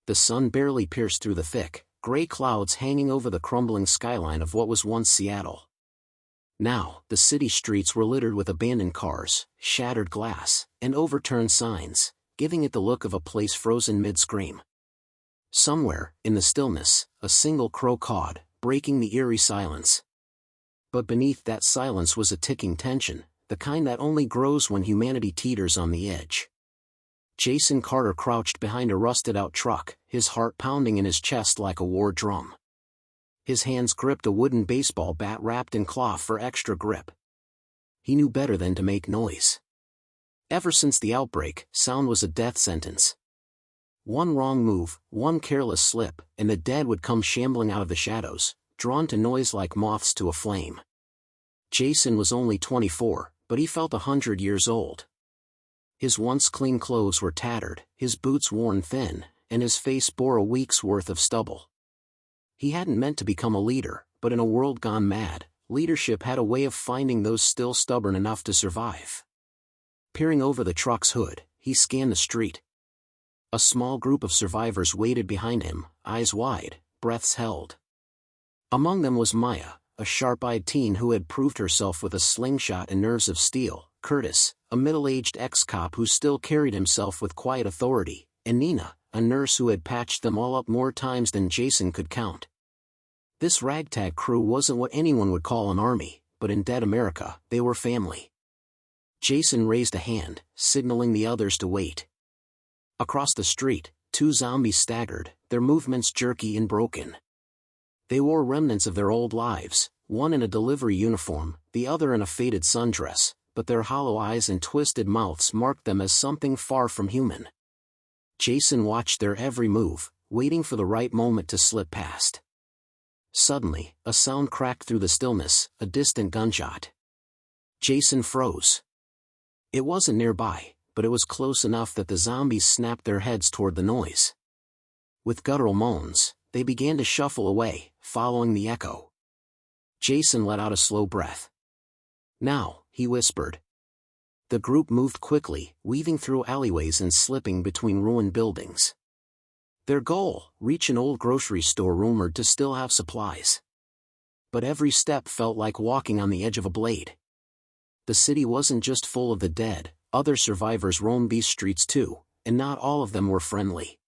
The sun barely pierced through the thick, gray clouds hanging over the crumbling skyline of what was once Seattle. Now, the city streets were littered with abandoned cars, shattered glass, and overturned signs, giving it the look of a place frozen mid-scream. Somewhere, in the stillness, a single crow cawed, breaking the eerie silence. But beneath that silence was a ticking tension, the kind that only grows when humanity teeters on the edge. Jason Carter crouched behind a rusted-out truck, his heart pounding in his chest like a war drum. His hands gripped a wooden baseball bat wrapped in cloth for extra grip. He knew better than to make noise. Ever since the outbreak, sound was a death sentence. One wrong move, one careless slip, and the dead would come shambling out of the shadows, drawn to noise like moths to a flame. Jason was only 24, but he felt 100 years old. His once clean clothes were tattered, his boots worn thin, and his face bore a week's worth of stubble. He hadn't meant to become a leader, but in a world gone mad, leadership had a way of finding those still stubborn enough to survive. Peering over the truck's hood, he scanned the street. A small group of survivors waited behind him, eyes wide, breaths held. Among them was Maya, a sharp-eyed teen who had proved herself with a slingshot and nerves of steel, Curtis, a middle-aged ex-cop who still carried himself with quiet authority, and Nina, a nurse who had patched them all up more times than Jason could count. This ragtag crew wasn't what anyone would call an army, but in dead America, they were family. Jason raised a hand, signaling the others to wait. Across the street, two zombies staggered, their movements jerky and broken. They wore remnants of their old lives, one in a delivery uniform, the other in a faded sundress, but their hollow eyes and twisted mouths marked them as something far from human. Jason watched their every move, waiting for the right moment to slip past. Suddenly, a sound cracked through the stillness, a distant gunshot. Jason froze. It wasn't nearby, but it was close enough that the zombies snapped their heads toward the noise. With guttural moans, they began to shuffle away, following the echo. Jason let out a slow breath. "Now," he whispered. The group moved quickly, weaving through alleyways and slipping between ruined buildings. Their goal, reach an old grocery store rumored to still have supplies. But every step felt like walking on the edge of a blade. The city wasn't just full of the dead, other survivors roamed these streets too, and not all of them were friendly.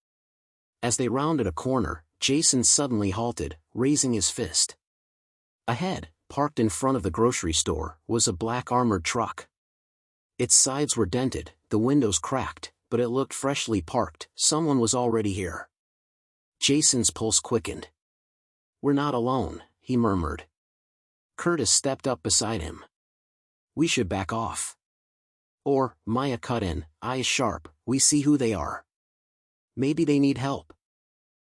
As they rounded a corner, Jason suddenly halted, raising his fist. Ahead, parked in front of the grocery store, was a black armored truck. Its sides were dented, the windows cracked, but it looked freshly parked, someone was already here. Jason's pulse quickened. "We're not alone," he murmured. Curtis stepped up beside him. "We should back off." Or, Maya cut in, eyes sharp, "We see who they are. Maybe they need help."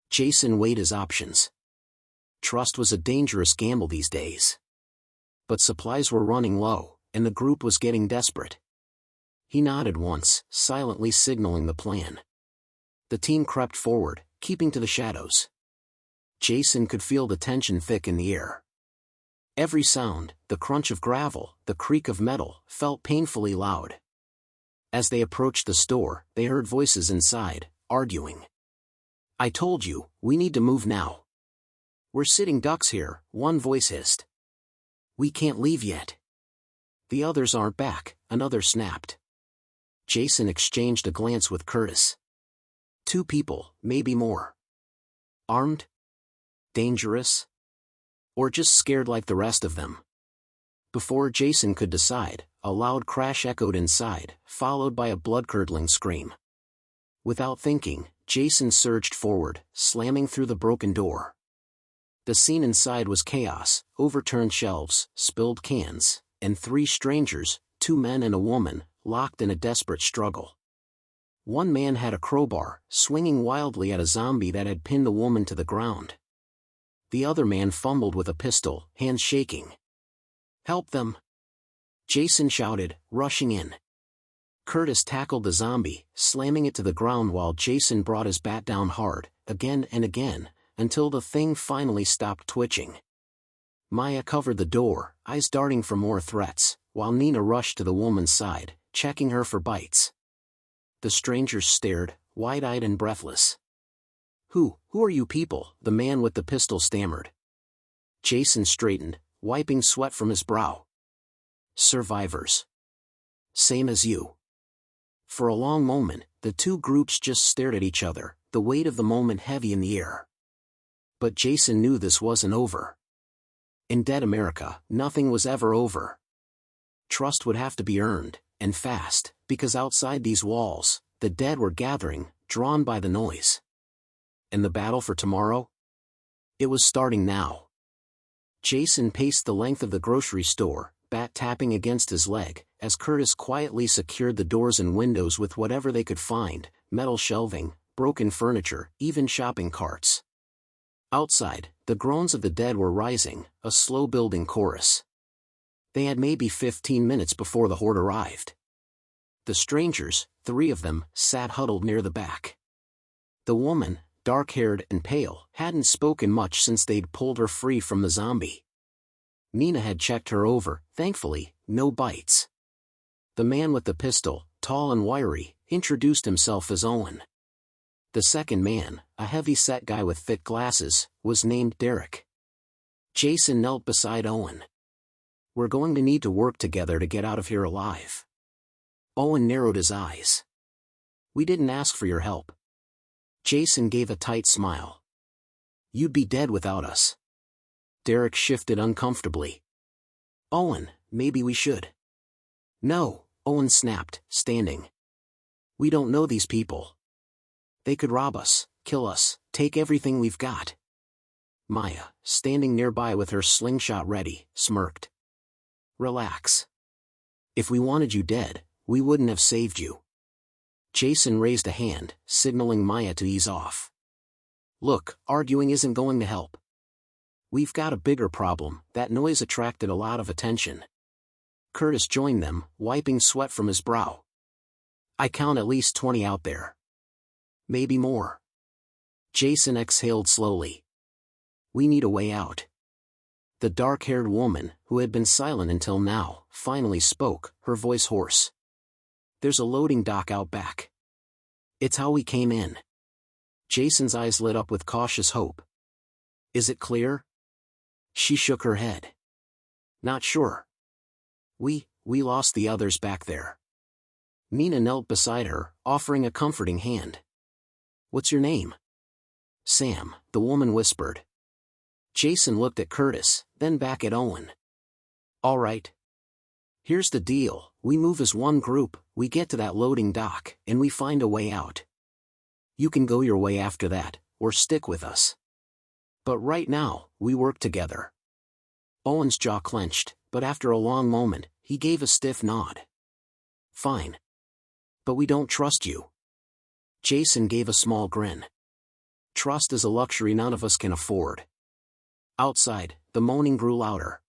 Jason weighed his options. Trust was a dangerous gamble these days. But supplies were running low, and the group was getting desperate. He nodded once, silently signaling the plan. The team crept forward, keeping to the shadows. Jason could feel the tension thick in the air. Every sound, the crunch of gravel, the creak of metal, felt painfully loud. As they approached the store, they heard voices inside, arguing. "I told you, we need to move now." "We're sitting ducks here," one voice hissed. "We can't leave yet." "The others aren't back," another snapped. Jason exchanged a glance with Curtis. Two people, maybe more. Armed? Dangerous? Or just scared like the rest of them? Before Jason could decide, a loud crash echoed inside, followed by a blood-curdling scream. Without thinking, Jason surged forward, slamming through the broken door. The scene inside was chaos, overturned shelves, spilled cans, and three strangers, two men and a woman, locked in a desperate struggle. One man had a crowbar, swinging wildly at a zombie that had pinned the woman to the ground. The other man fumbled with a pistol, hands shaking. "Help them!" Jason shouted, rushing in. Curtis tackled the zombie, slamming it to the ground while Jason brought his bat down hard, again and again, until the thing finally stopped twitching. Maya covered the door, eyes darting for more threats, while Nina rushed to the woman's side, checking her for bites. The strangers stared, wide-eyed and breathless. Who are you people?" the man with the pistol stammered. Jason straightened, wiping sweat from his brow. "Survivors. Same as you." For a long moment, the two groups just stared at each other, the weight of the moment heavy in the air. But Jason knew this wasn't over. In dead America, nothing was ever over. Trust would have to be earned, and fast, because outside these walls, the dead were gathering, drawn by the noise. And the battle for tomorrow? It was starting now. Jason paced the length of the grocery store, bat tapping against his leg, as Curtis quietly secured the doors and windows with whatever they could find, metal shelving, broken furniture, even shopping carts. Outside, the groans of the dead were rising, a slow-building chorus. They had maybe 15 minutes before the horde arrived. The strangers, 3 of them, sat huddled near the back. The woman, dark-haired and pale, hadn't spoken much since they'd pulled her free from the zombie. Nina had checked her over, thankfully, no bites. The man with the pistol, tall and wiry, introduced himself as Owen. The second man, a heavy-set guy with thick glasses, was named Derek. Jason knelt beside Owen. "We're going to need to work together to get out of here alive." Owen narrowed his eyes. "We didn't ask for your help." Jason gave a tight smile. "You'd be dead without us." Derek shifted uncomfortably. "Owen, maybe we should." "No," Owen snapped, standing. "We don't know these people. They could rob us, kill us, take everything we've got." Maya, standing nearby with her slingshot ready, smirked. "Relax. If we wanted you dead, we wouldn't have saved you." Jason raised a hand, signaling Maya to ease off. "Look, arguing isn't going to help. We've got a bigger problem." That noise attracted a lot of attention. Curtis joined them, wiping sweat from his brow. "I count at least 20 out there. Maybe more." Jason exhaled slowly. "We need a way out." The dark-haired woman, who had been silent until now, finally spoke, her voice hoarse. "There's a loading dock out back. It's how we came in." Jason's eyes lit up with cautious hope. "Is it clear?" She shook her head. "Not sure. We lost the others back there." Nina knelt beside her, offering a comforting hand. "What's your name?" "Sam," the woman whispered. Jason looked at Curtis, then back at Owen. "All right. Here's the deal, we move as one group, we get to that loading dock, and we find a way out. You can go your way after that, or stick with us. But right now, we work together." Owen's jaw clenched, but after a long moment, he gave a stiff nod. "Fine. But we don't trust you." Jason gave a small grin. "Trust is a luxury none of us can afford." Outside, the moaning grew louder.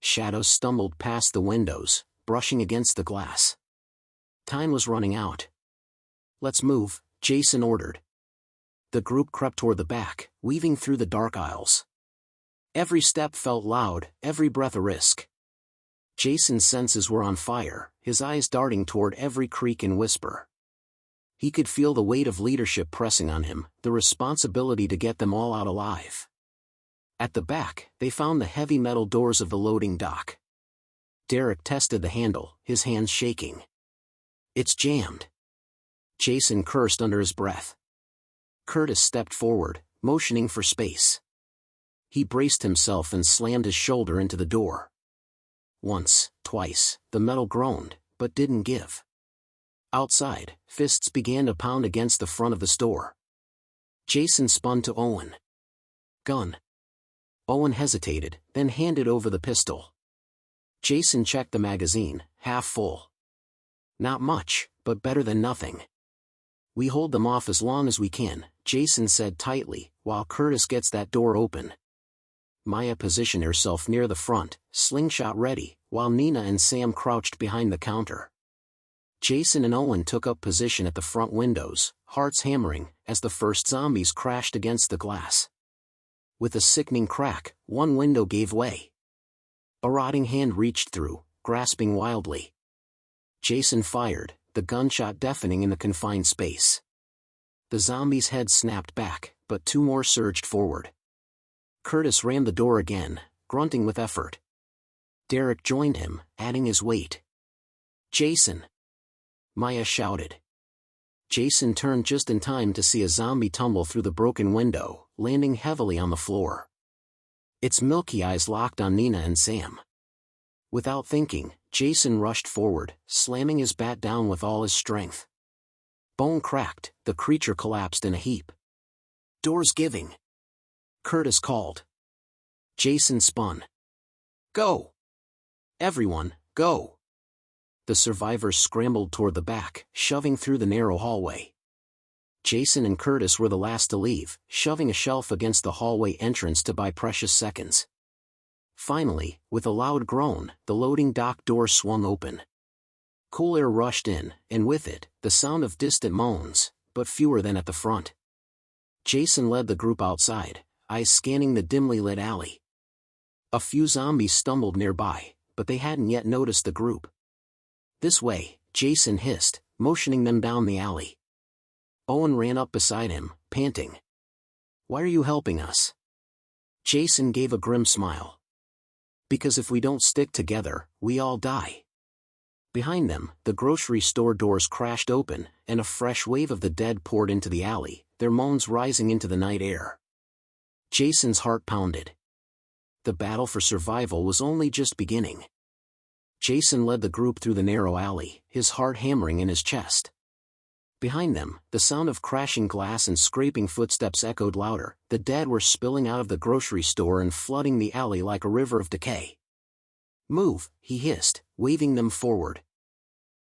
Shadows stumbled past the windows, brushing against the glass. Time was running out. "Let's move," Jason ordered. The group crept toward the back, weaving through the dark aisles. Every step felt loud, every breath a risk. Jason's senses were on fire, his eyes darting toward every creak and whisper. He could feel the weight of leadership pressing on him, the responsibility to get them all out alive. At the back, they found the heavy metal doors of the loading dock. Derek tested the handle, his hands shaking. "It's jammed." Jason cursed under his breath. Curtis stepped forward, motioning for space. He braced himself and slammed his shoulder into the door. Once, twice, the metal groaned, but didn't give. Outside, fists began to pound against the front of the store. Jason spun to Owen. "Gun." Owen hesitated, then handed over the pistol. Jason checked the magazine, half full. "Not much, but better than nothing. We hold them off as long as we can," Jason said tightly, "while Curtis gets that door open." Maya positioned herself near the front, slingshot ready, while Nina and Sam crouched behind the counter. Jason and Owen took up position at the front windows, hearts hammering, as the first zombies crashed against the glass. With a sickening crack, one window gave way. A rotting hand reached through, grasping wildly. Jason fired, the gunshot deafening in the confined space. the zombie's head snapped back, but 2 more surged forward. Curtis ran the door again, grunting with effort. Derek joined him, adding his weight. "Jason!" Maya shouted. Jason turned just in time to see a zombie tumble through the broken window, landing heavily on the floor. Its milky eyes locked on Nina and Sam. Without thinking, Jason rushed forward, slamming his bat down with all his strength. Bone cracked, the creature collapsed in a heap. "Door's giving!" Curtis called. Jason spun. "Go! Everyone, go!" The survivors scrambled toward the back, shoving through the narrow hallway. Jason and Curtis were the last to leave, shoving a shelf against the hallway entrance to buy precious seconds. Finally, with a loud groan, the loading dock door swung open. Cool air rushed in, and with it, the sound of distant moans, but fewer than at the front. Jason led the group outside, eyes scanning the dimly lit alley. A few zombies stumbled nearby, but they hadn't yet noticed the group. "This way," Jason hissed, motioning them down the alley. Owen ran up beside him, panting. "Why are you helping us?" Jason gave a grim smile. "Because if we don't stick together, we all die." Behind them, the grocery store doors crashed open, and a fresh wave of the dead poured into the alley, their moans rising into the night air. Jason's heart pounded. The battle for survival was only just beginning. Jason led the group through the narrow alley, his heart hammering in his chest. Behind them, the sound of crashing glass and scraping footsteps echoed louder. The dead were spilling out of the grocery store and flooding the alley like a river of decay. "Move," he hissed, waving them forward.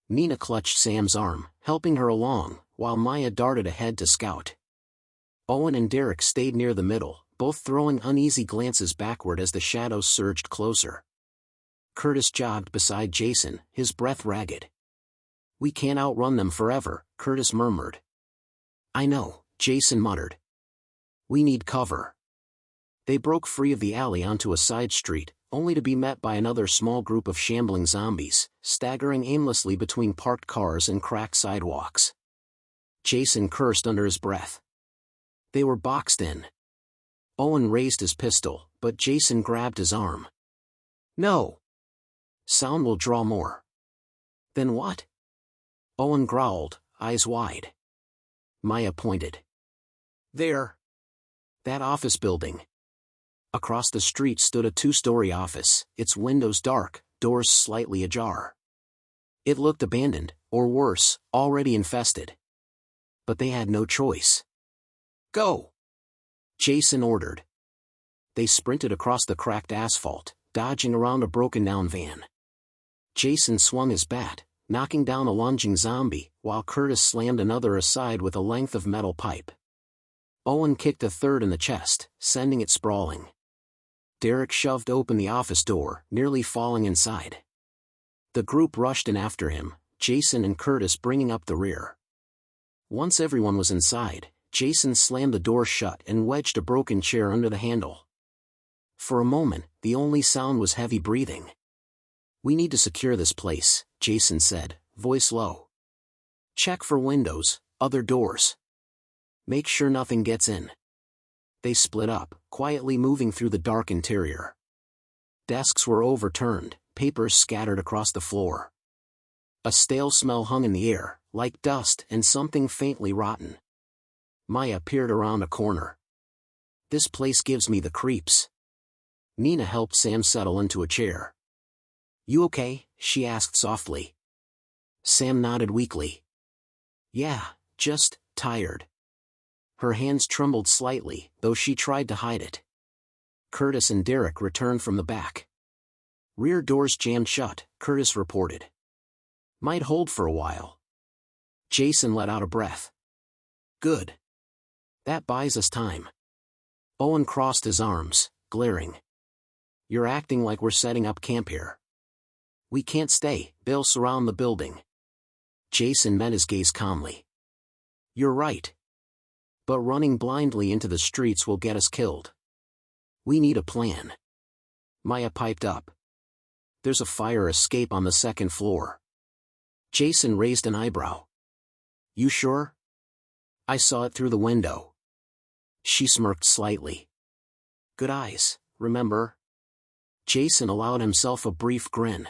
Nina clutched Sam's arm, helping her along, while Maya darted ahead to scout. Owen and Derek stayed near the middle, both throwing uneasy glances backward as the shadows surged closer. Curtis jogged beside Jason, his breath ragged. "We can't outrun them forever," Curtis murmured. "I know," Jason muttered. "We need cover." They broke free of the alley onto a side street, only to be met by another small group of shambling zombies, staggering aimlessly between parked cars and cracked sidewalks. Jason cursed under his breath. They were boxed in. Owen raised his pistol, but Jason grabbed his arm. "No! Sound will draw more." "Then what?" Owen growled, eyes wide. Maya pointed. "There. That office building." Across the street stood a 2-story office, its windows dark, doors slightly ajar. It looked abandoned, or worse, already infested. But they had no choice. "Go!" Jason ordered. They sprinted across the cracked asphalt, dodging around a broken-down van. Jason swung his bat, knocking down a lunging zombie, while Curtis slammed another aside with a length of metal pipe. Owen kicked a third in the chest, sending it sprawling. Derek shoved open the office door, nearly falling inside. The group rushed in after him, Jason and Curtis bringing up the rear. Once everyone was inside, Jason slammed the door shut and wedged a broken chair under the handle. For a moment, the only sound was heavy breathing. "We need to secure this place," Jason said, voice low. "Check for windows, other doors. Make sure nothing gets in." They split up, quietly moving through the dark interior. Desks were overturned, papers scattered across the floor. A stale smell hung in the air, like dust and something faintly rotten. Maya peered around a corner. "This place gives me the creeps." Nina helped Sam settle into a chair. "You okay?" she asked softly. Sam nodded weakly. "Yeah, just tired." Her hands trembled slightly, though she tried to hide it. Curtis and Derek returned from the back. "Rear doors jammed shut," Curtis reported. "Might hold for a while." Jason let out a breath. "Good. That buys us time." Owen crossed his arms, glaring. "You're acting like we're setting up camp here." "We can't stay, they'll surround the building." Jason met his gaze calmly. "You're right. But running blindly into the streets will get us killed. We need a plan." Maya piped up. "There's a fire escape on the 2nd floor." Jason raised an eyebrow. "You sure?" I saw it through the window. She smirked slightly. Good eyes, remember? Jason allowed himself a brief grin.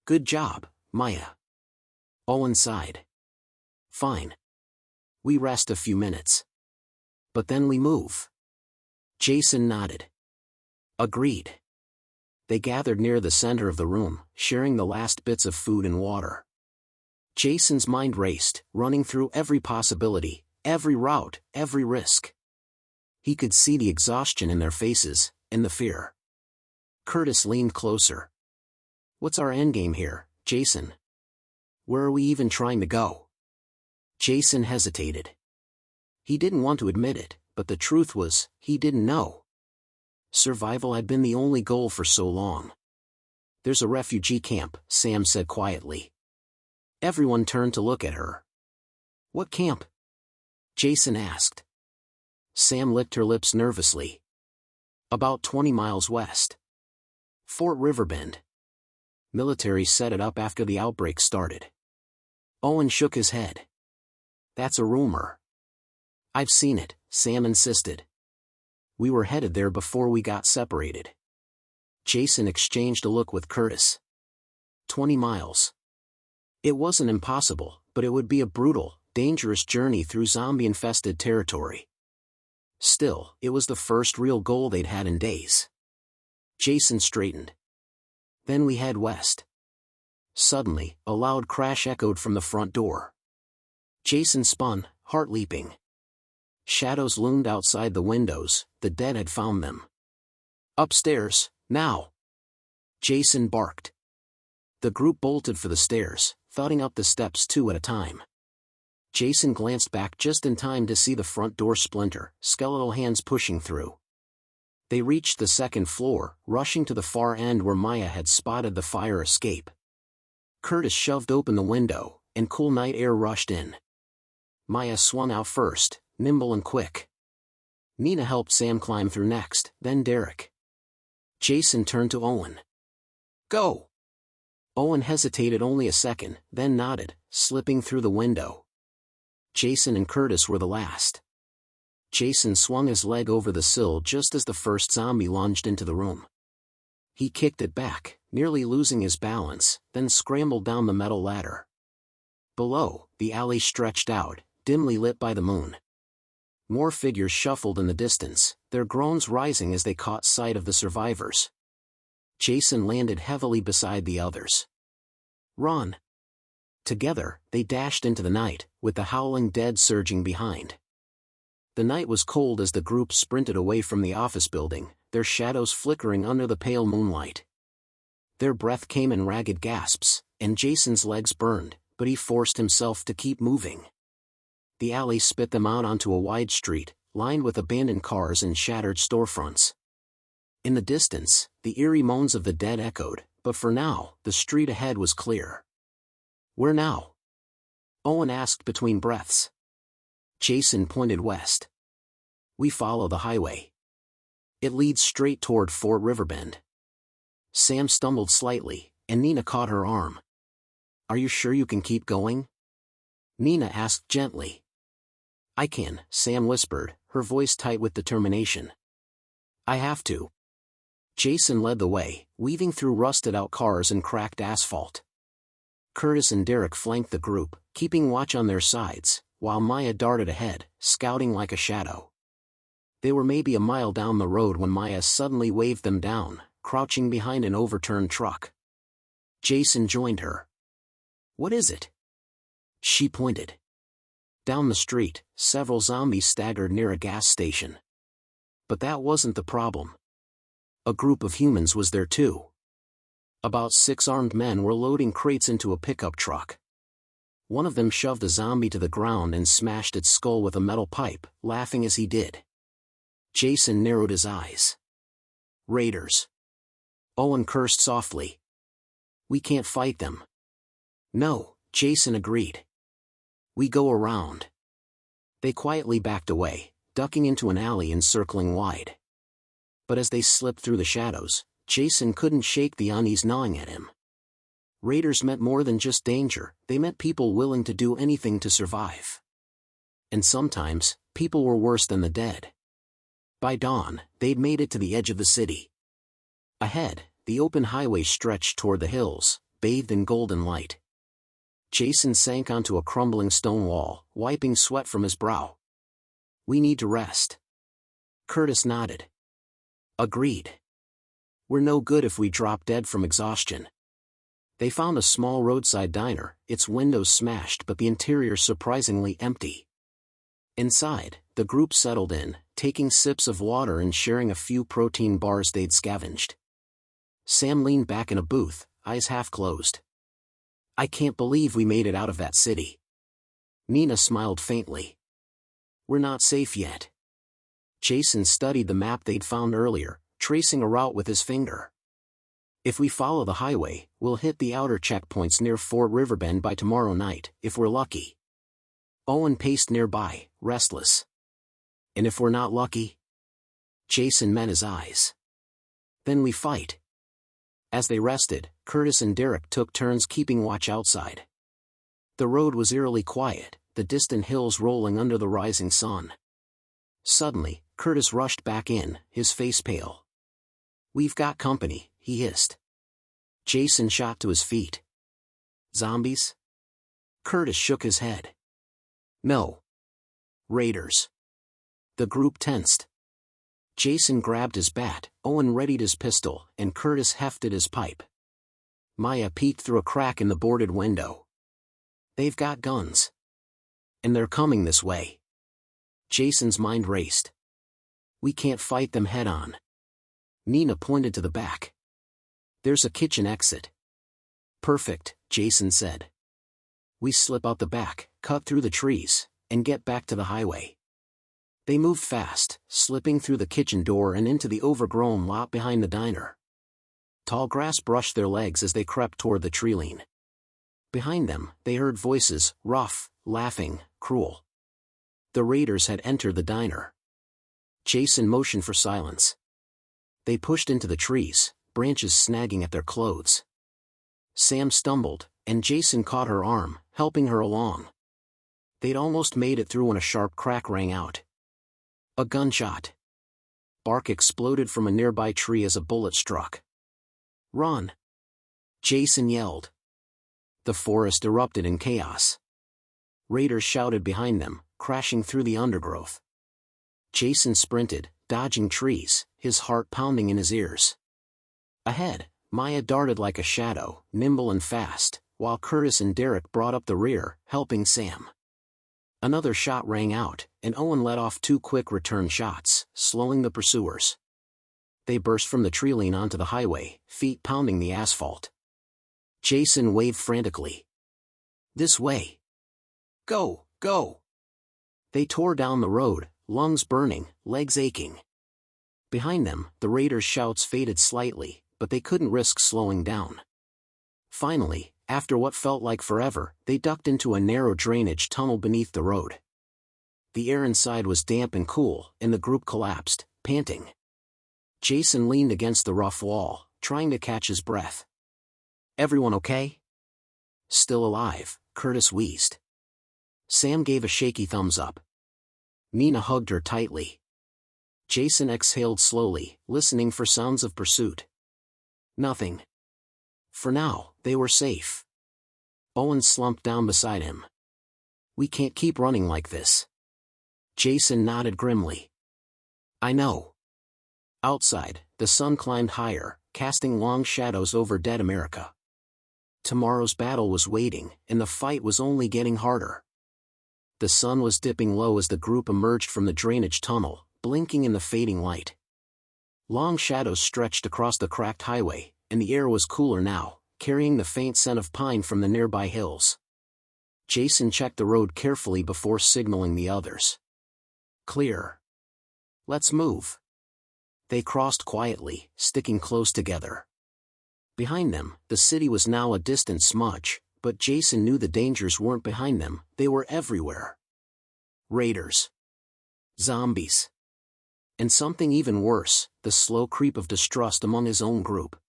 Good job, Maya. Owen sighed. Fine. We rest a few minutes. But then we move. Jason nodded. Agreed. They gathered near the center of the room, sharing the last bits of food and water. Jason's mind raced, running through every possibility, every route, every risk. He could see the exhaustion in their faces, and the fear. Curtis leaned closer. What's our endgame here, Jason? Where are we even trying to go? Jason hesitated. He didn't want to admit it, but the truth was, he didn't know. Survival had been the only goal for so long. There's a refugee camp, Sam said quietly. Everyone turned to look at her. What camp? Jason asked. Sam licked her lips nervously. About 20 miles west. Fort Riverbend. Military set it up after the outbreak started. Owen shook his head. That's a rumor. I've seen it, Sam insisted. We were headed there before we got separated. Jason exchanged a look with Curtis. 20 miles. It wasn't impossible, but it would be a brutal, dangerous journey through zombie-infested territory. Still, it was the first real goal they'd had in days. Jason straightened. Then we head west. Suddenly, a loud crash echoed from the front door. Jason spun, heart leaping. Shadows loomed outside the windows, the dead had found them. Upstairs, now! Jason barked. The group bolted for the stairs, thudding up the steps 2 at a time. Jason glanced back just in time to see the front door splinter, skeletal hands pushing through. They reached the second floor, rushing to the far end where Maya had spotted the fire escape. Curtis shoved open the window, and cool night air rushed in. Maya swung out first, nimble and quick. Nina helped Sam climb through next, then Derek. Jason turned to Owen. Go! Owen hesitated only a second, then nodded, slipping through the window. Jason and Curtis were the last. Jason swung his leg over the sill just as the first zombie lunged into the room. He kicked it back, nearly losing his balance, then scrambled down the metal ladder. Below, the alley stretched out, dimly lit by the moon. More figures shuffled in the distance, their groans rising as they caught sight of the survivors. Jason landed heavily beside the others. Run! Together, they dashed into the night, with the howling dead surging behind. The night was cold as the group sprinted away from the office building, their shadows flickering under the pale moonlight. Their breath came in ragged gasps, and Jason's legs burned, but he forced himself to keep moving. The alley spit them out onto a wide street, lined with abandoned cars and shattered storefronts. In the distance, the eerie moans of the dead echoed, but for now, the street ahead was clear. Where now? Owen asked between breaths. Jason pointed west. We follow the highway. It leads straight toward Fort Riverbend. Sam stumbled slightly, and Nina caught her arm. Are you sure you can keep going? Nina asked gently. I can, Sam whispered, her voice tight with determination. I have to. Jason led the way, weaving through rusted-out cars and cracked asphalt. Curtis and Derek flanked the group, keeping watch on their sides, while Maya darted ahead, scouting like a shadow. They were maybe a mile down the road when Maya suddenly waved them down, crouching behind an overturned truck. Jason joined her. What is it? She pointed. Down the street, several zombies staggered near a gas station. But that wasn't the problem. A group of humans was there too. About 6 armed men were loading crates into a pickup truck. One of them shoved a zombie to the ground and smashed its skull with a metal pipe, laughing as he did. Jason narrowed his eyes. Raiders. Owen cursed softly. We can't fight them. No, Jason agreed. We go around. They quietly backed away, ducking into an alley and circling wide. But as they slipped through the shadows, Jason couldn't shake the unease gnawing at him. Raiders meant more than just danger, they meant people willing to do anything to survive. and sometimes, people were worse than the dead. By dawn, they'd made it to the edge of the city. Ahead, the open highway stretched toward the hills, bathed in golden light. Jason sank onto a crumbling stone wall, wiping sweat from his brow. "We need to rest." Curtis nodded. "Agreed. We're no good if we drop dead from exhaustion." They found a small roadside diner, its windows smashed but the interior surprisingly empty. Inside, the group settled in, taking sips of water and sharing a few protein bars they'd scavenged. Sam leaned back in a booth, eyes half closed. "I can't believe we made it out of that city." Nina smiled faintly. "We're not safe yet." Jason studied the map they'd found earlier, tracing a route with his finger. "If we follow the highway, we'll hit the outer checkpoints near Fort Riverbend by tomorrow night, if we're lucky." Owen paced nearby, restless. "And if we're not lucky?" Jason met his eyes. "Then we fight." As they rested, Curtis and Derek took turns keeping watch outside. The road was eerily quiet, the distant hills rolling under the rising sun. Suddenly, Curtis rushed back in, his face pale. "We've got company," he hissed. Jason shot to his feet. "Zombies?" Curtis shook his head. "No. Raiders." The group tensed. Jason grabbed his bat, Owen readied his pistol, and Curtis hefted his pipe. Maya peeked through a crack in the boarded window. "They've got guns. And they're coming this way." Jason's mind raced. "We can't fight them head-on." Nina pointed to the back. "There's a kitchen exit." "Perfect," Jason said. "We slip out the back, cut through the trees, and get back to the highway." They moved fast, slipping through the kitchen door and into the overgrown lot behind the diner. Tall grass brushed their legs as they crept toward the tree-line. Behind them, they heard voices, rough, laughing, cruel. The raiders had entered the diner. Jason motioned for silence. They pushed into the trees, branches snagging at their clothes. Sam stumbled, and Jason caught her arm, helping her along. They'd almost made it through when a sharp crack rang out. A gunshot. Bark exploded from a nearby tree as a bullet struck. "Run!" Jason yelled. The forest erupted in chaos. Raiders shouted behind them, crashing through the undergrowth. Jason sprinted, dodging trees, his heart pounding in his ears. Ahead, Maya darted like a shadow, nimble and fast, while Curtis and Derek brought up the rear, helping Sam. Another shot rang out, and Owen let off 2 quick return shots, slowing the pursuers. They burst from the tree-line onto the highway, feet pounding the asphalt. Jason waved frantically. "This way! Go, go!" They tore down the road, lungs burning, legs aching. Behind them, the raiders' shouts faded slightly, but they couldn't risk slowing down. Finally, after what felt like forever, they ducked into a narrow drainage tunnel beneath the road. The air inside was damp and cool, and the group collapsed, panting. Jason leaned against the rough wall, trying to catch his breath. "Everyone okay?" "Still alive," Curtis wheezed. Sam gave a shaky thumbs up. Nina hugged her tightly. Jason exhaled slowly, listening for sounds of pursuit. Nothing. For now, they were safe. Owen slumped down beside him. "We can't keep running like this." Jason nodded grimly. "I know." Outside, the sun climbed higher, casting long shadows over dead America. Tomorrow's battle was waiting, and the fight was only getting harder. The sun was dipping low as the group emerged from the drainage tunnel, blinking in the fading light. Long shadows stretched across the cracked highway, and the air was cooler now, carrying the faint scent of pine from the nearby hills. Jason checked the road carefully before signaling the others. "Clear. Let's move." They crossed quietly, sticking close together. Behind them, the city was now a distant smudge, but Jason knew the dangers weren't behind them, they were everywhere. Raiders. Zombies. And something even worse, the slow creep of distrust among his own group.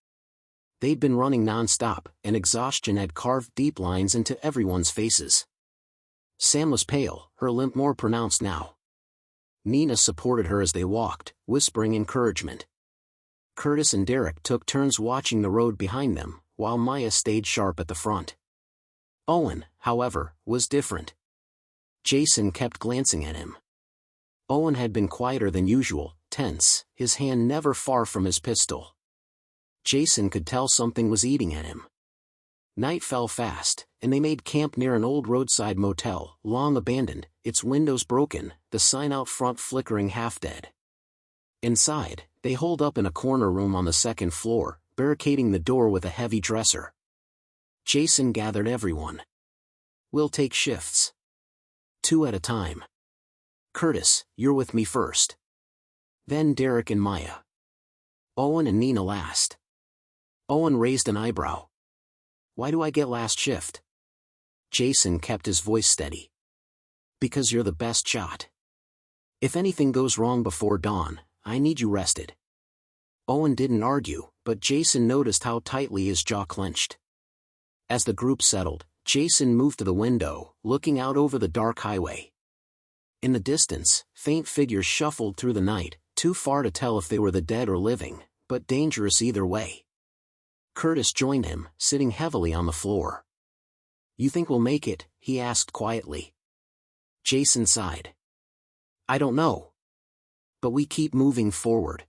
They'd been running non-stop, and exhaustion had carved deep lines into everyone's faces. Sam was pale, her limp more pronounced now. Nina supported her as they walked, whispering encouragement. Curtis and Derek took turns watching the road behind them, while Maya stayed sharp at the front. Owen, however, was different. Jason kept glancing at him. Owen had been quieter than usual, tense, his hand never far from his pistol. Jason could tell something was eating at him. Night fell fast, and they made camp near an old roadside motel, long abandoned, its windows broken, the sign out front flickering half-dead. Inside, they holed up in a corner room on the second floor, barricading the door with a heavy dresser. Jason gathered everyone. "We'll take shifts. 2 at a time. Curtis, you're with me first. Then Derek and Maya. Owen and Nina last." Owen raised an eyebrow. "Why do I get last shift?" Jason kept his voice steady. "Because you're the best shot. If anything goes wrong before dawn, I need you rested." Owen didn't argue, but Jason noticed how tightly his jaw clenched. As the group settled, Jason moved to the window, looking out over the dark highway. In the distance, faint figures shuffled through the night, too far to tell if they were the dead or living, but dangerous either way. Curtis joined him, sitting heavily on the floor. "You think we'll make it?" he asked quietly. Jason sighed. "I don't know. But we keep moving forward.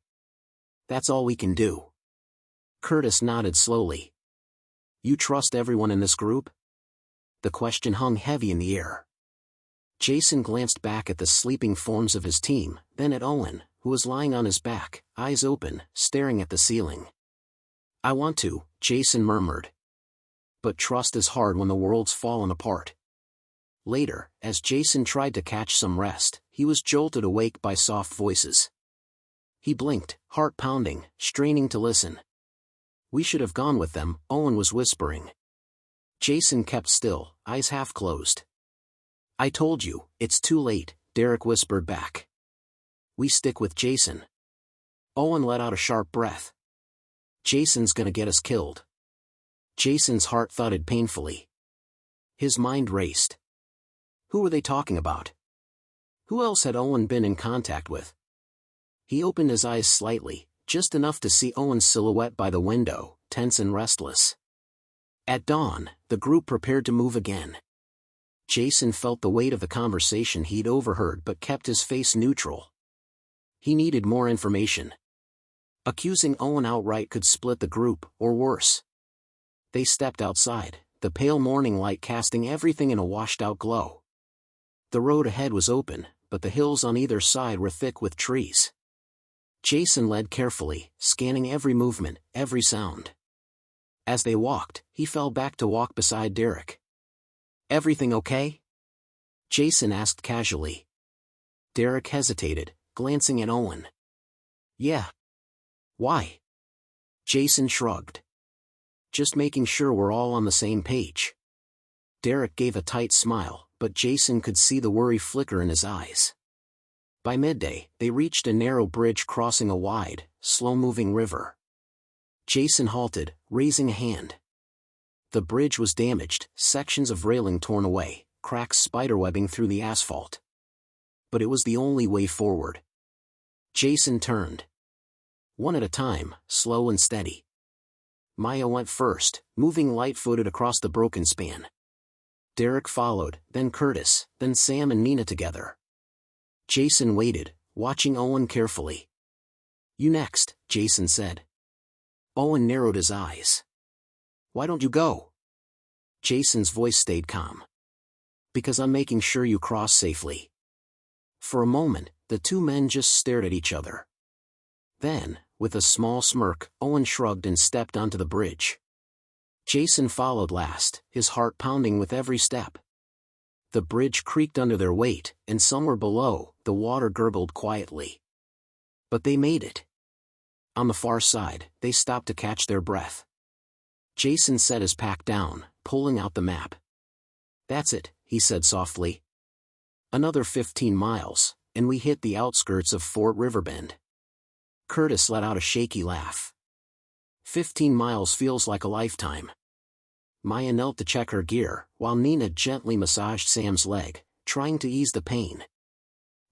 That's all we can do." Curtis nodded slowly. "You trust everyone in this group?" The question hung heavy in the air. Jason glanced back at the sleeping forms of his team, then at Owen, who was lying on his back, eyes open, staring at the ceiling. "I want to," Jason murmured. "But trust is hard when the world's fallen apart." Later, as Jason tried to catch some rest, he was jolted awake by soft voices. He blinked, heart pounding, straining to listen. "We should have gone with them," Owen was whispering. Jason kept still, eyes half closed. "I told you, it's too late," Derek whispered back. "We stick with Jason." Owen let out a sharp breath. "Jason's gonna get us killed." Jason's heart thudded painfully. His mind raced. Who were they talking about? Who else had Owen been in contact with? He opened his eyes slightly, just enough to see Owen's silhouette by the window, tense and restless. At dawn, the group prepared to move again. Jason felt the weight of the conversation he'd overheard but kept his face neutral. He needed more information. Accusing Owen outright could split the group, or worse. They stepped outside, the pale morning light casting everything in a washed-out glow. The road ahead was open, but the hills on either side were thick with trees. Jason led carefully, scanning every movement, every sound. As they walked, he fell back to walk beside Derek. "Everything okay?" Jason asked casually. Derek hesitated, glancing at Owen. "Yeah." "Why?" Jason shrugged. "Just making sure we're all on the same page." Derek gave a tight smile, but Jason could see the worry flicker in his eyes. By midday, they reached a narrow bridge crossing a wide, slow-moving river. Jason halted, raising a hand. The bridge was damaged, sections of railing torn away, cracks spiderwebbing through the asphalt. But it was the only way forward. Jason turned. One at a time, slow and steady. Maya went first, moving light-footed across the broken span. Derek followed, then Curtis, then Sam and Nina together. Jason waited, watching Owen carefully. "You next," Jason said. Owen narrowed his eyes. "Why don't you go?" Jason's voice stayed calm. "Because I'm making sure you cross safely." For a moment, the two men just stared at each other. Then, with a small smirk, Owen shrugged and stepped onto the bridge. Jason followed last, his heart pounding with every step. The bridge creaked under their weight, and somewhere below, the water gurgled quietly. But they made it. On the far side, they stopped to catch their breath. Jason set his pack down, pulling out the map. "That's it," he said softly. "Another 15 miles, and we hit the outskirts of Fort Riverbend." Curtis let out a shaky laugh. 15 miles feels like a lifetime. Maya knelt to check her gear, while Nina gently massaged Sam's leg, trying to ease the pain.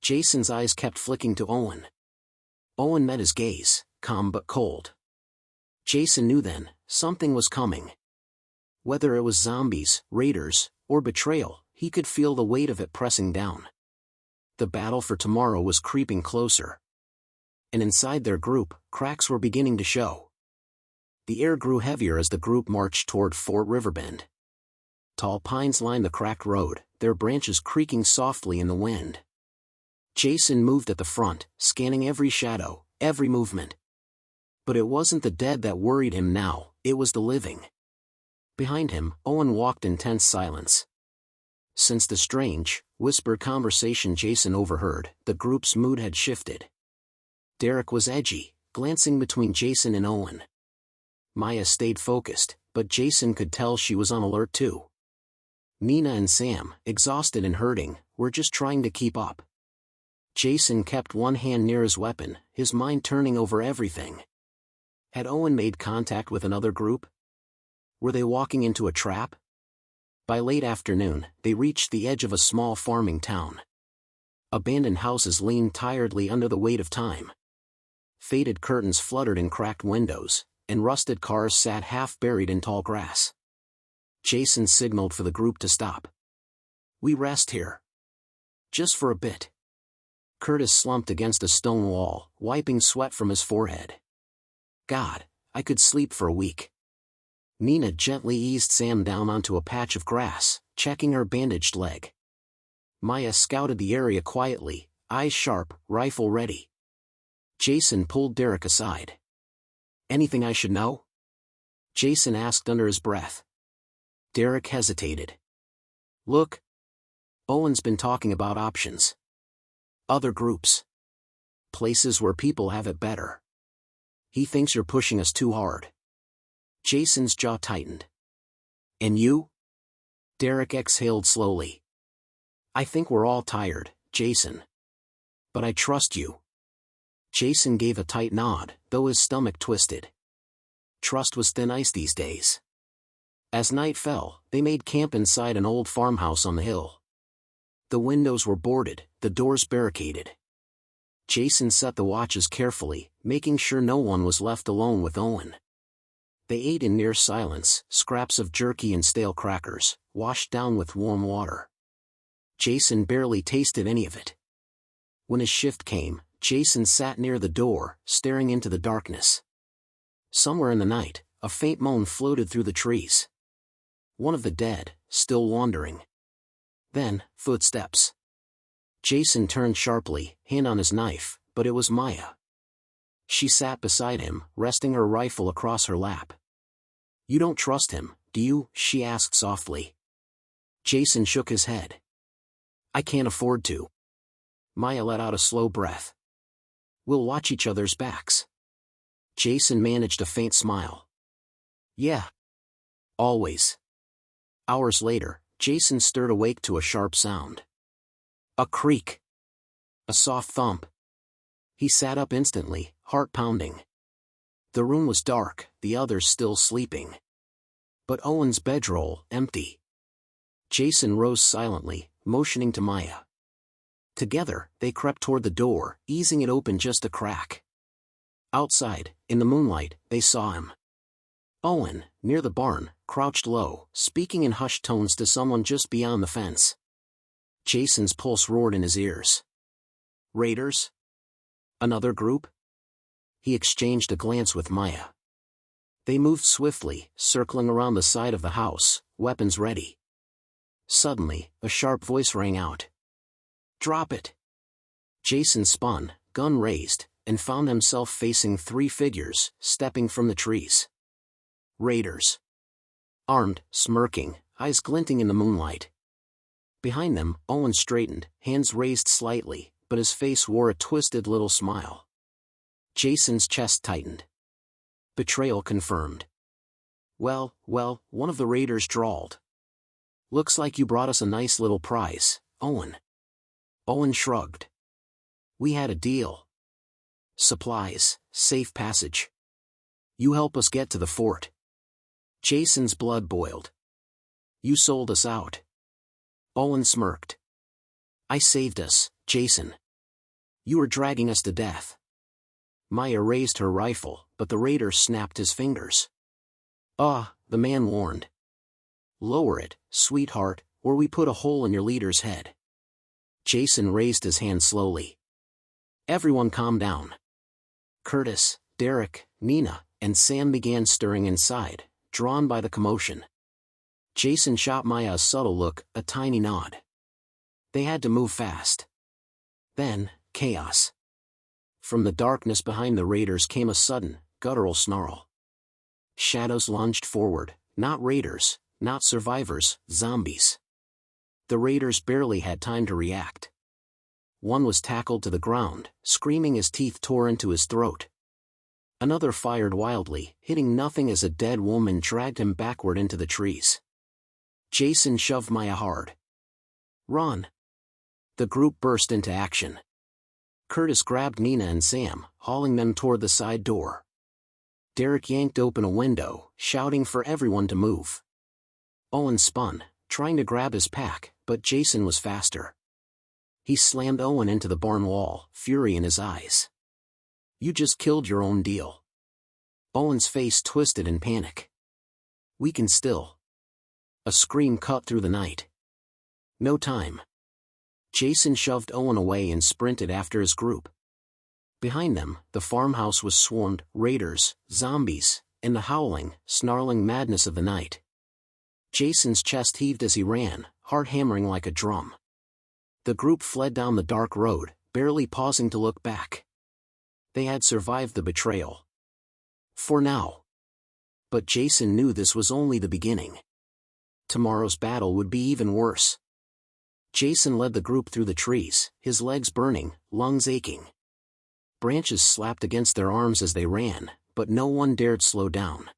Jason's eyes kept flicking to Owen. Owen met his gaze, calm but cold. Jason knew then, something was coming. Whether it was zombies, raiders, or betrayal, he could feel the weight of it pressing down. The battle for tomorrow was creeping closer. And inside their group, cracks were beginning to show. The air grew heavier as the group marched toward Fort Riverbend. Tall pines lined the cracked road, their branches creaking softly in the wind. Jason moved at the front, scanning every shadow, every movement. But it wasn't the dead that worried him now, it was the living. Behind him, Owen walked in tense silence. Since the strange, whispered conversation Jason overheard, the group's mood had shifted. Derek was edgy, glancing between Jason and Owen. Maya stayed focused, but Jason could tell she was on alert too. Nina and Sam, exhausted and hurting, were just trying to keep up. Jason kept one hand near his weapon, his mind turning over everything. Had Owen made contact with another group? Were they walking into a trap? By late afternoon, they reached the edge of a small farming town. Abandoned houses leaned tiredly under the weight of time. Faded curtains fluttered in cracked windows, and rusted cars sat half-buried in tall grass. Jason signaled for the group to stop. "We rest here. Just for a bit." Curtis slumped against a stone wall, wiping sweat from his forehead. "God, I could sleep for a week." Nina gently eased Sam down onto a patch of grass, checking her bandaged leg. Maya scouted the area quietly, eyes sharp, rifle ready. Jason pulled Derek aside. "Anything I should know?" Jason asked under his breath. Derek hesitated. "Look. Owen's been talking about options. Other groups. Places where people have it better. He thinks you're pushing us too hard." Jason's jaw tightened. "And you?" Derek exhaled slowly. "I think we're all tired, Jason. But I trust you." Jason gave a tight nod, though his stomach twisted. Trust was thin ice these days. As night fell, they made camp inside an old farmhouse on the hill. The windows were boarded, the doors barricaded. Jason set the watches carefully, making sure no one was left alone with Owen. They ate in near silence, scraps of jerky and stale crackers, washed down with warm water. Jason barely tasted any of it. When his shift came, Jason sat near the door, staring into the darkness. Somewhere in the night, a faint moan floated through the trees. One of the dead, still wandering. Then, footsteps. Jason turned sharply, hand on his knife, but it was Maya. She sat beside him, resting her rifle across her lap. "You don't trust him, do you?" she asked softly. Jason shook his head. "I can't afford to." Maya let out a slow breath. "We'll watch each other's backs." Jason managed a faint smile. "Yeah. Always." Hours later, Jason stirred awake to a sharp sound. A creak. A soft thump. He sat up instantly, heart pounding. The room was dark, the others still sleeping. But Owen's bedroll, empty. Jason rose silently, motioning to Maya. Together, they crept toward the door, easing it open just a crack. Outside, in the moonlight, they saw him. Owen, near the barn, crouched low, speaking in hushed tones to someone just beyond the fence. Jason's pulse roared in his ears. Raiders? Another group? He exchanged a glance with Maya. They moved swiftly, circling around the side of the house, weapons ready. Suddenly, a sharp voice rang out. "Drop it!" Jason spun, gun raised, and found himself facing three figures, stepping from the trees. Raiders. Armed, smirking, eyes glinting in the moonlight. Behind them, Owen straightened, hands raised slightly, but his face wore a twisted little smile. Jason's chest tightened. Betrayal confirmed. Well, one of the raiders drawled. "Looks like you brought us a nice little prize, Owen." Owen shrugged. "We had a deal. Supplies, safe passage. You help us get to the fort." Jason's blood boiled. "You sold us out." Owen smirked. I saved us, Jason. You were dragging us to death. Maya raised her rifle, but the raider snapped his fingers. The man warned. Lower it, sweetheart, or we put a hole in your leader's head. Jason raised his hand slowly. Everyone calm down. Curtis, Derek, Nina, and Sam began stirring inside, drawn by the commotion. Jason shot Maya a subtle look, a tiny nod. They had to move fast. Then, chaos. From the darkness behind the raiders came a sudden, guttural snarl. Shadows lunged forward, not raiders, not survivors, zombies. The raiders barely had time to react. One was tackled to the ground, screaming as teeth tore into his throat. Another fired wildly, hitting nothing as a dead woman dragged him backward into the trees. Jason shoved Maya hard. Run! The group burst into action. Curtis grabbed Nina and Sam, hauling them toward the side door. Derek yanked open a window, shouting for everyone to move. Owen spun, trying to grab his pack, but Jason was faster. He slammed Owen into the barn wall, fury in his eyes. You just killed your own deal. Owen's face twisted in panic. We can still. A scream cut through the night. No time. Jason shoved Owen away and sprinted after his group. Behind them, the farmhouse was swarmed, raiders, zombies, and the howling, snarling madness of the night. Jason's chest heaved as he ran, heart hammering like a drum. The group fled down the dark road, barely pausing to look back. They had survived the betrayal. For now. But Jason knew this was only the beginning. Tomorrow's battle would be even worse. Jason led the group through the trees, his legs burning, lungs aching. Branches slapped against their arms as they ran, but no one dared slow down.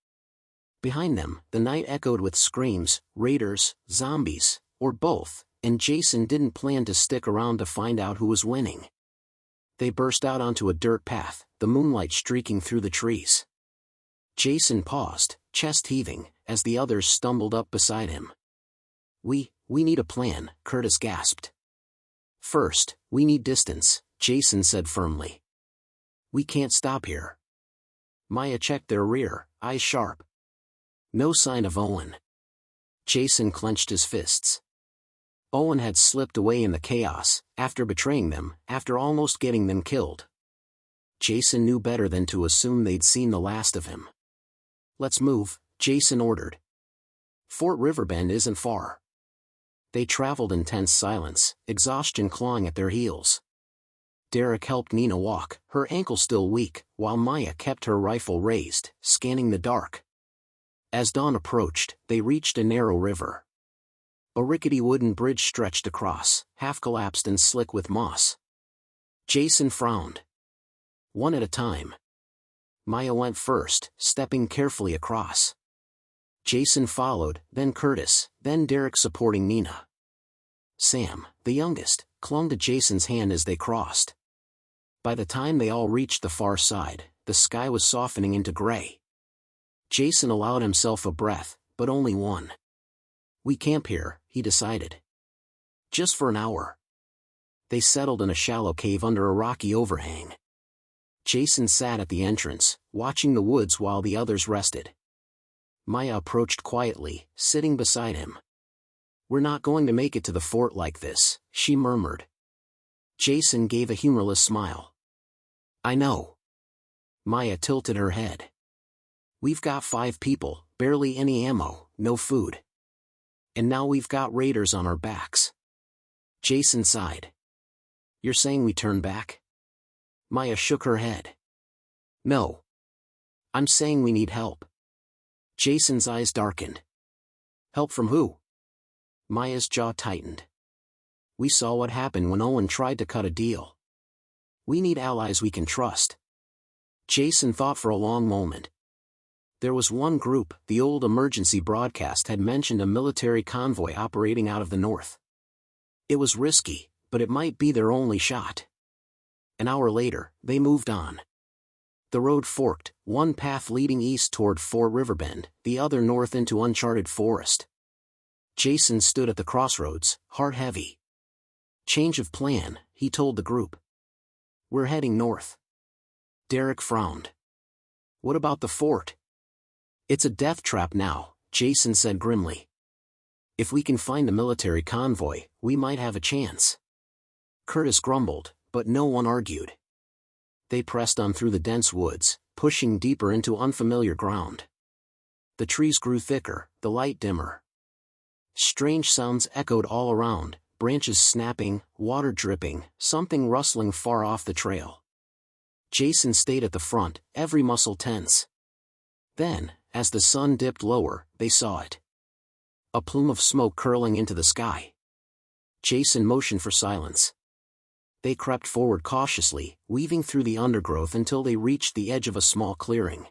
Behind them, the night echoed with screams, raiders, zombies, or both, and Jason didn't plan to stick around to find out who was winning. They burst out onto a dirt path, the moonlight streaking through the trees. Jason paused, chest heaving, as the others stumbled up beside him. We need a plan, Curtis gasped. First, we need distance, Jason said firmly. We can't stop here. Maya checked their rear, eyes sharp. No sign of Owen. Jason clenched his fists. Owen had slipped away in the chaos, after betraying them, after almost getting them killed. Jason knew better than to assume they'd seen the last of him. Let's move, Jason ordered. Fort Riverbend isn't far. They traveled in tense silence, exhaustion clawing at their heels. Derek helped Nina walk, her ankle still weak, while Maya kept her rifle raised, scanning the dark. As dawn approached, they reached a narrow river. A rickety wooden bridge stretched across, half-collapsed and slick with moss. Jason frowned. One at a time. Maya went first, stepping carefully across. Jason followed, then Curtis, then Derek supporting Nina. Sam, the youngest, clung to Jason's hand as they crossed. By the time they all reached the far side, the sky was softening into gray. Jason allowed himself a breath, but only one. We camp here, he decided. Just for an hour. They settled in a shallow cave under a rocky overhang. Jason sat at the entrance, watching the woods while the others rested. Maya approached quietly, sitting beside him. We're not going to make it to the fort like this, she murmured. Jason gave a humorless smile. I know. Maya tilted her head. We've got 5 people, barely any ammo, no food. And now we've got raiders on our backs. Jason sighed. You're saying we turn back? Maya shook her head. No. I'm saying we need help. Jason's eyes darkened. Help from who? Maya's jaw tightened. We saw what happened when Owen tried to cut a deal. We need allies we can trust. Jason thought for a long moment. There was one group, the old emergency broadcast had mentioned a military convoy operating out of the north. It was risky, but it might be their only shot. An hour later, they moved on. The road forked, one path leading east toward Fort Riverbend, the other north into uncharted forest. Jason stood at the crossroads, heart heavy. Change of plan, he told the group. We're heading north. Derek frowned. What about the fort? It's a death trap now, Jason said grimly. If we can find the military convoy, we might have a chance. Curtis grumbled, but no one argued. They pressed on through the dense woods, pushing deeper into unfamiliar ground. The trees grew thicker, the light dimmer. Strange sounds echoed all around, branches snapping, water dripping, something rustling far off the trail. Jason stayed at the front, every muscle tense. Then, as the sun dipped lower, they saw it. A plume of smoke curling into the sky. Jason motioned for silence. They crept forward cautiously, weaving through the undergrowth until they reached the edge of a small clearing.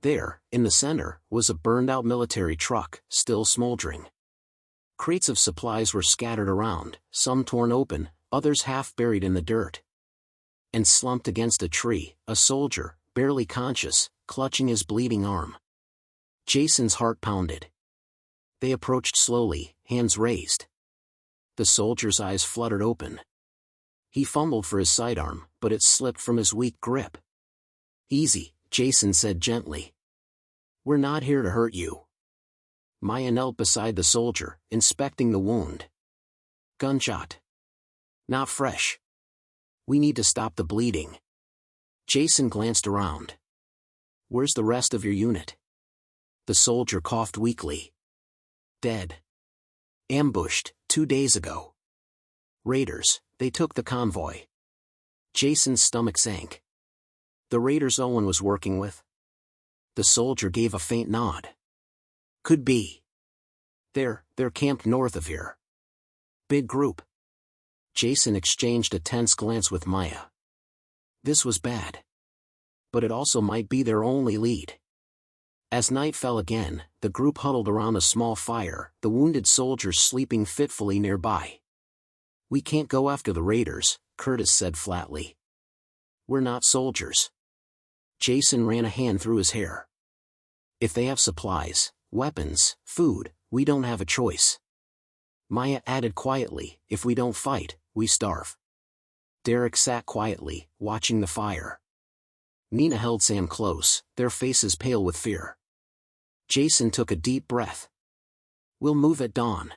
There, in the center, was a burned-out military truck, still smoldering. Crates of supplies were scattered around, some torn open, others half buried in the dirt. And slumped against a tree, a soldier, barely conscious, clutching his bleeding arm. Jason's heart pounded. They approached slowly, hands raised. The soldier's eyes fluttered open. He fumbled for his sidearm, but it slipped from his weak grip. Easy, Jason said gently. We're not here to hurt you. Maya knelt beside the soldier, inspecting the wound. Gunshot. Not fresh. We need to stop the bleeding. Jason glanced around. Where's the rest of your unit? The soldier coughed weakly. Dead. Ambushed, 2 days ago. Raiders, they took the convoy. Jason's stomach sank. The raiders Owen was working with? The soldier gave a faint nod. Could be. They're camped north of here. Big group. Jason exchanged a tense glance with Maya. This was bad. But it also might be their only lead. As night fell again, the group huddled around a small fire, the wounded soldiers sleeping fitfully nearby. We can't go after the raiders, Curtis said flatly. We're not soldiers. Jason ran a hand through his hair. If they have supplies, weapons, food, we don't have a choice. Maya added quietly, if we don't fight, we starve. Derek sat quietly, watching the fire. Nina held Sam close, their faces pale with fear. Jason took a deep breath. We'll move at dawn.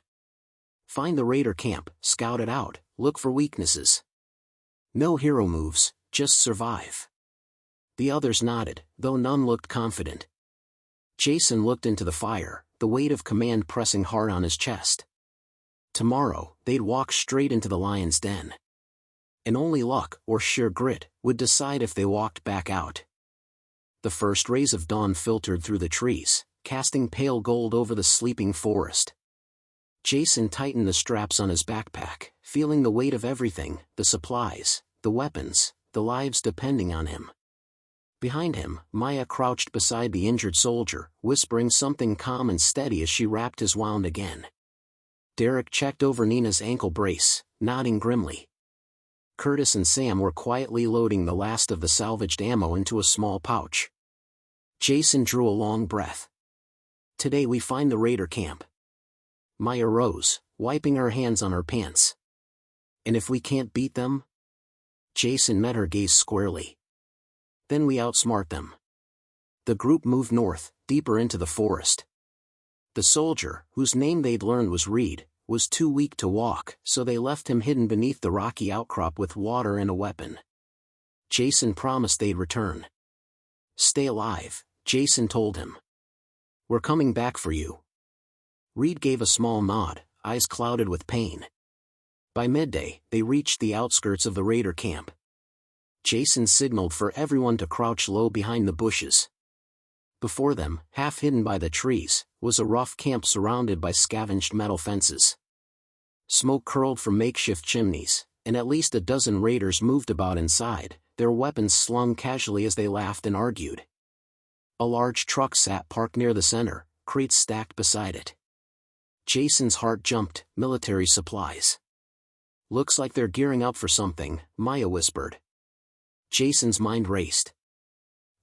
Find the raider camp, scout it out, look for weaknesses. No hero moves, just survive. The others nodded, though none looked confident. Jason looked into the fire, the weight of command pressing hard on his chest. Tomorrow, they'd walk straight into the lion's den. And only luck, or sheer grit, would decide if they walked back out. The first rays of dawn filtered through the trees, casting pale gold over the sleeping forest. Jason tightened the straps on his backpack, feeling the weight of everything, the supplies, the weapons, the lives depending on him. Behind him, Maya crouched beside the injured soldier, whispering something calm and steady as she wrapped his wound again. Derek checked over Nina's ankle brace, nodding grimly. Curtis and Sam were quietly loading the last of the salvaged ammo into a small pouch. Jason drew a long breath. Today we find the raider camp. Maya rose, wiping her hands on her pants. And if we can't beat them? Jason met her gaze squarely. Then we outsmart them. The group moved north, deeper into the forest. The soldier, whose name they'd learned was Reed, was too weak to walk, so they left him hidden beneath the rocky outcrop with water and a weapon. Jason promised they'd return. Stay alive, Jason told him. We're coming back for you. Reed gave a small nod, eyes clouded with pain. By midday, they reached the outskirts of the raider camp. Jason signaled for everyone to crouch low behind the bushes. Before them, half hidden by the trees, was a rough camp surrounded by scavenged metal fences. Smoke curled from makeshift chimneys, and at least a dozen raiders moved about inside, their weapons slung casually as they laughed and argued. A large truck sat parked near the center, crates stacked beside it. Jason's heart jumped, military supplies. Looks like they're gearing up for something, Maya whispered. Jason's mind raced.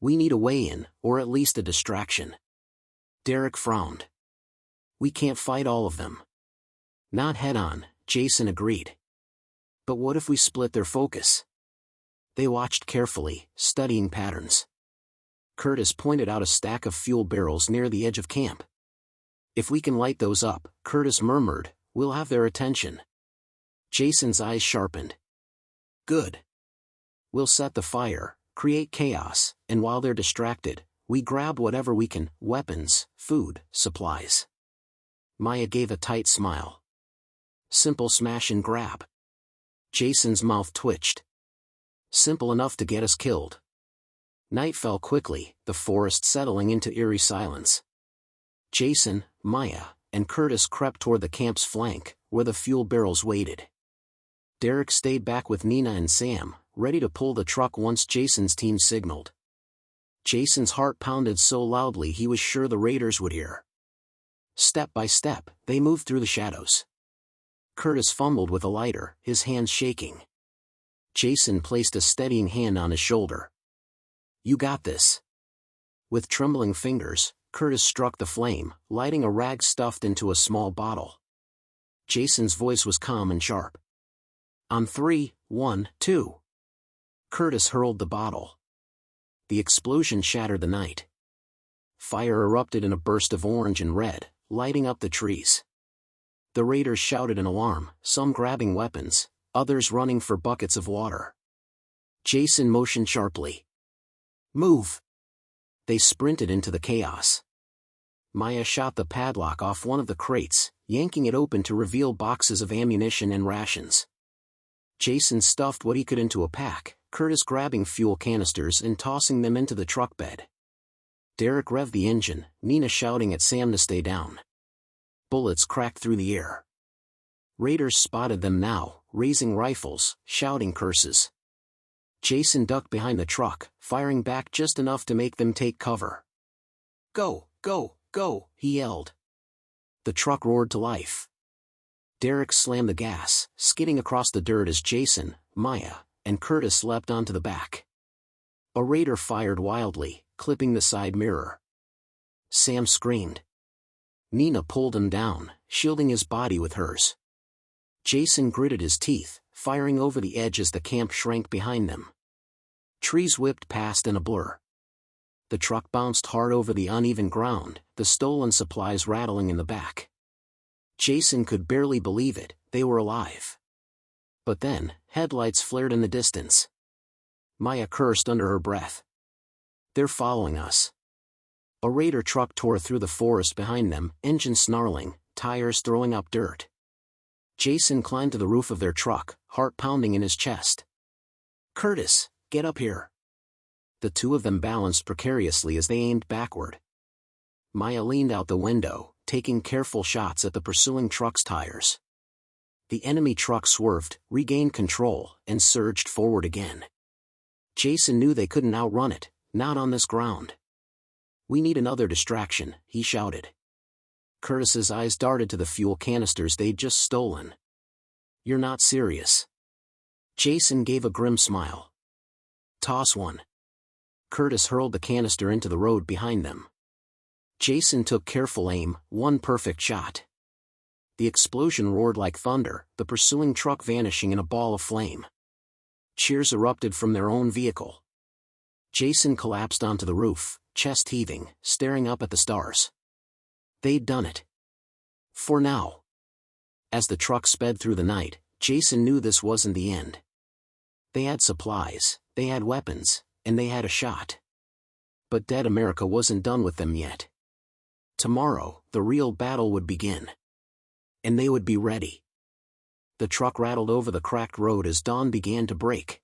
We need a way in, or at least a distraction. Derek frowned. We can't fight all of them. Not head-on, Jason agreed. But what if we split their focus? They watched carefully, studying patterns. Curtis pointed out a stack of fuel barrels near the edge of camp. If we can light those up, Curtis murmured, we'll have their attention. Jason's eyes sharpened. Good. We'll set the fire, create chaos, and while they're distracted, we grab whatever we can, weapons, food, supplies. Maya gave a tight smile. Simple smash and grab. Jason's mouth twitched. Simple enough to get us killed. Night fell quickly, the forest settling into eerie silence. Jason, Maya, and Curtis crept toward the camp's flank, where the fuel barrels waited. Derek stayed back with Nina and Sam, ready to pull the truck once Jason's team signaled. Jason's heart pounded so loudly he was sure the raiders would hear. Step by step, they moved through the shadows. Curtis fumbled with a lighter, his hands shaking. Jason placed a steadying hand on his shoulder. You got this. With trembling fingers, Curtis struck the flame, lighting a rag stuffed into a small bottle. Jason's voice was calm and sharp. On 3, 1, 2. Curtis hurled the bottle. The explosion shattered the night. Fire erupted in a burst of orange and red, lighting up the trees. The raiders shouted in alarm, some grabbing weapons, others running for buckets of water. Jason motioned sharply. Move! They sprinted into the chaos. Maya shot the padlock off one of the crates, yanking it open to reveal boxes of ammunition and rations. Jason stuffed what he could into a pack, Curtis grabbing fuel canisters and tossing them into the truck bed. Derek revved the engine, Nina shouting at Sam to stay down. Bullets cracked through the air. Raiders spotted them now, raising rifles, shouting curses. Jason ducked behind the truck, firing back just enough to make them take cover. Go, go, go, he yelled. The truck roared to life. Derek slammed the gas, skidding across the dirt as Jason, Maya, and Curtis leapt onto the back. A raider fired wildly, clipping the side mirror. Sam screamed. Nina pulled him down, shielding his body with hers. Jason gritted his teeth, firing over the edge as the camp shrank behind them. Trees whipped past in a blur. The truck bounced hard over the uneven ground, the stolen supplies rattling in the back. Jason could barely believe it, they were alive. But then, headlights flared in the distance. Maya cursed under her breath. They're following us. A raider truck tore through the forest behind them, engine snarling, tires throwing up dirt. Jason climbed to the roof of their truck, heart pounding in his chest. Curtis, get up here. The two of them balanced precariously as they aimed backward. Maya leaned out the window, taking careful shots at the pursuing truck's tires. The enemy truck swerved, regained control, and surged forward again. Jason knew they couldn't outrun it, not on this ground. We need another distraction, he shouted. Curtis's eyes darted to the fuel canisters they'd just stolen. You're not serious. Jason gave a grim smile. Toss one. Curtis hurled the canister into the road behind them. Jason took careful aim, one perfect shot. The explosion roared like thunder, the pursuing truck vanishing in a ball of flame. Cheers erupted from their own vehicle. Jason collapsed onto the roof, chest heaving, staring up at the stars. They'd done it. For now. As the truck sped through the night, Jason knew this wasn't the end. They had supplies, they had weapons, and they had a shot. But dead America wasn't done with them yet. Tomorrow, the real battle would begin. And they would be ready. The truck rattled over the cracked road as dawn began to break.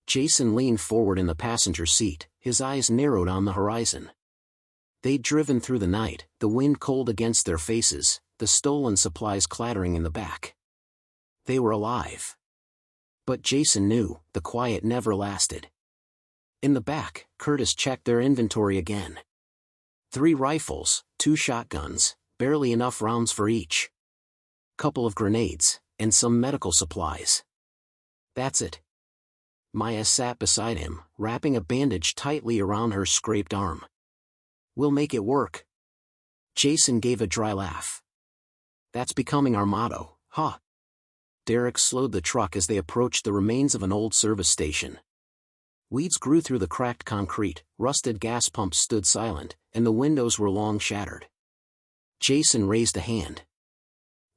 Jason leaned forward in the passenger seat, his eyes narrowed on the horizon. They'd driven through the night, the wind cold against their faces, the stolen supplies clattering in the back. They were alive. But Jason knew, the quiet never lasted. In the back, Curtis checked their inventory again. 3 rifles, 2 shotguns, barely enough rounds for each. Couple of grenades, and some medical supplies. That's it. Maya sat beside him, wrapping a bandage tightly around her scraped arm. We'll make it work. Jason gave a dry laugh. That's becoming our motto, huh? Derek slowed the truck as they approached the remains of an old service station. Weeds grew through the cracked concrete, rusted gas pumps stood silent, and the windows were long shattered. Jason raised a hand.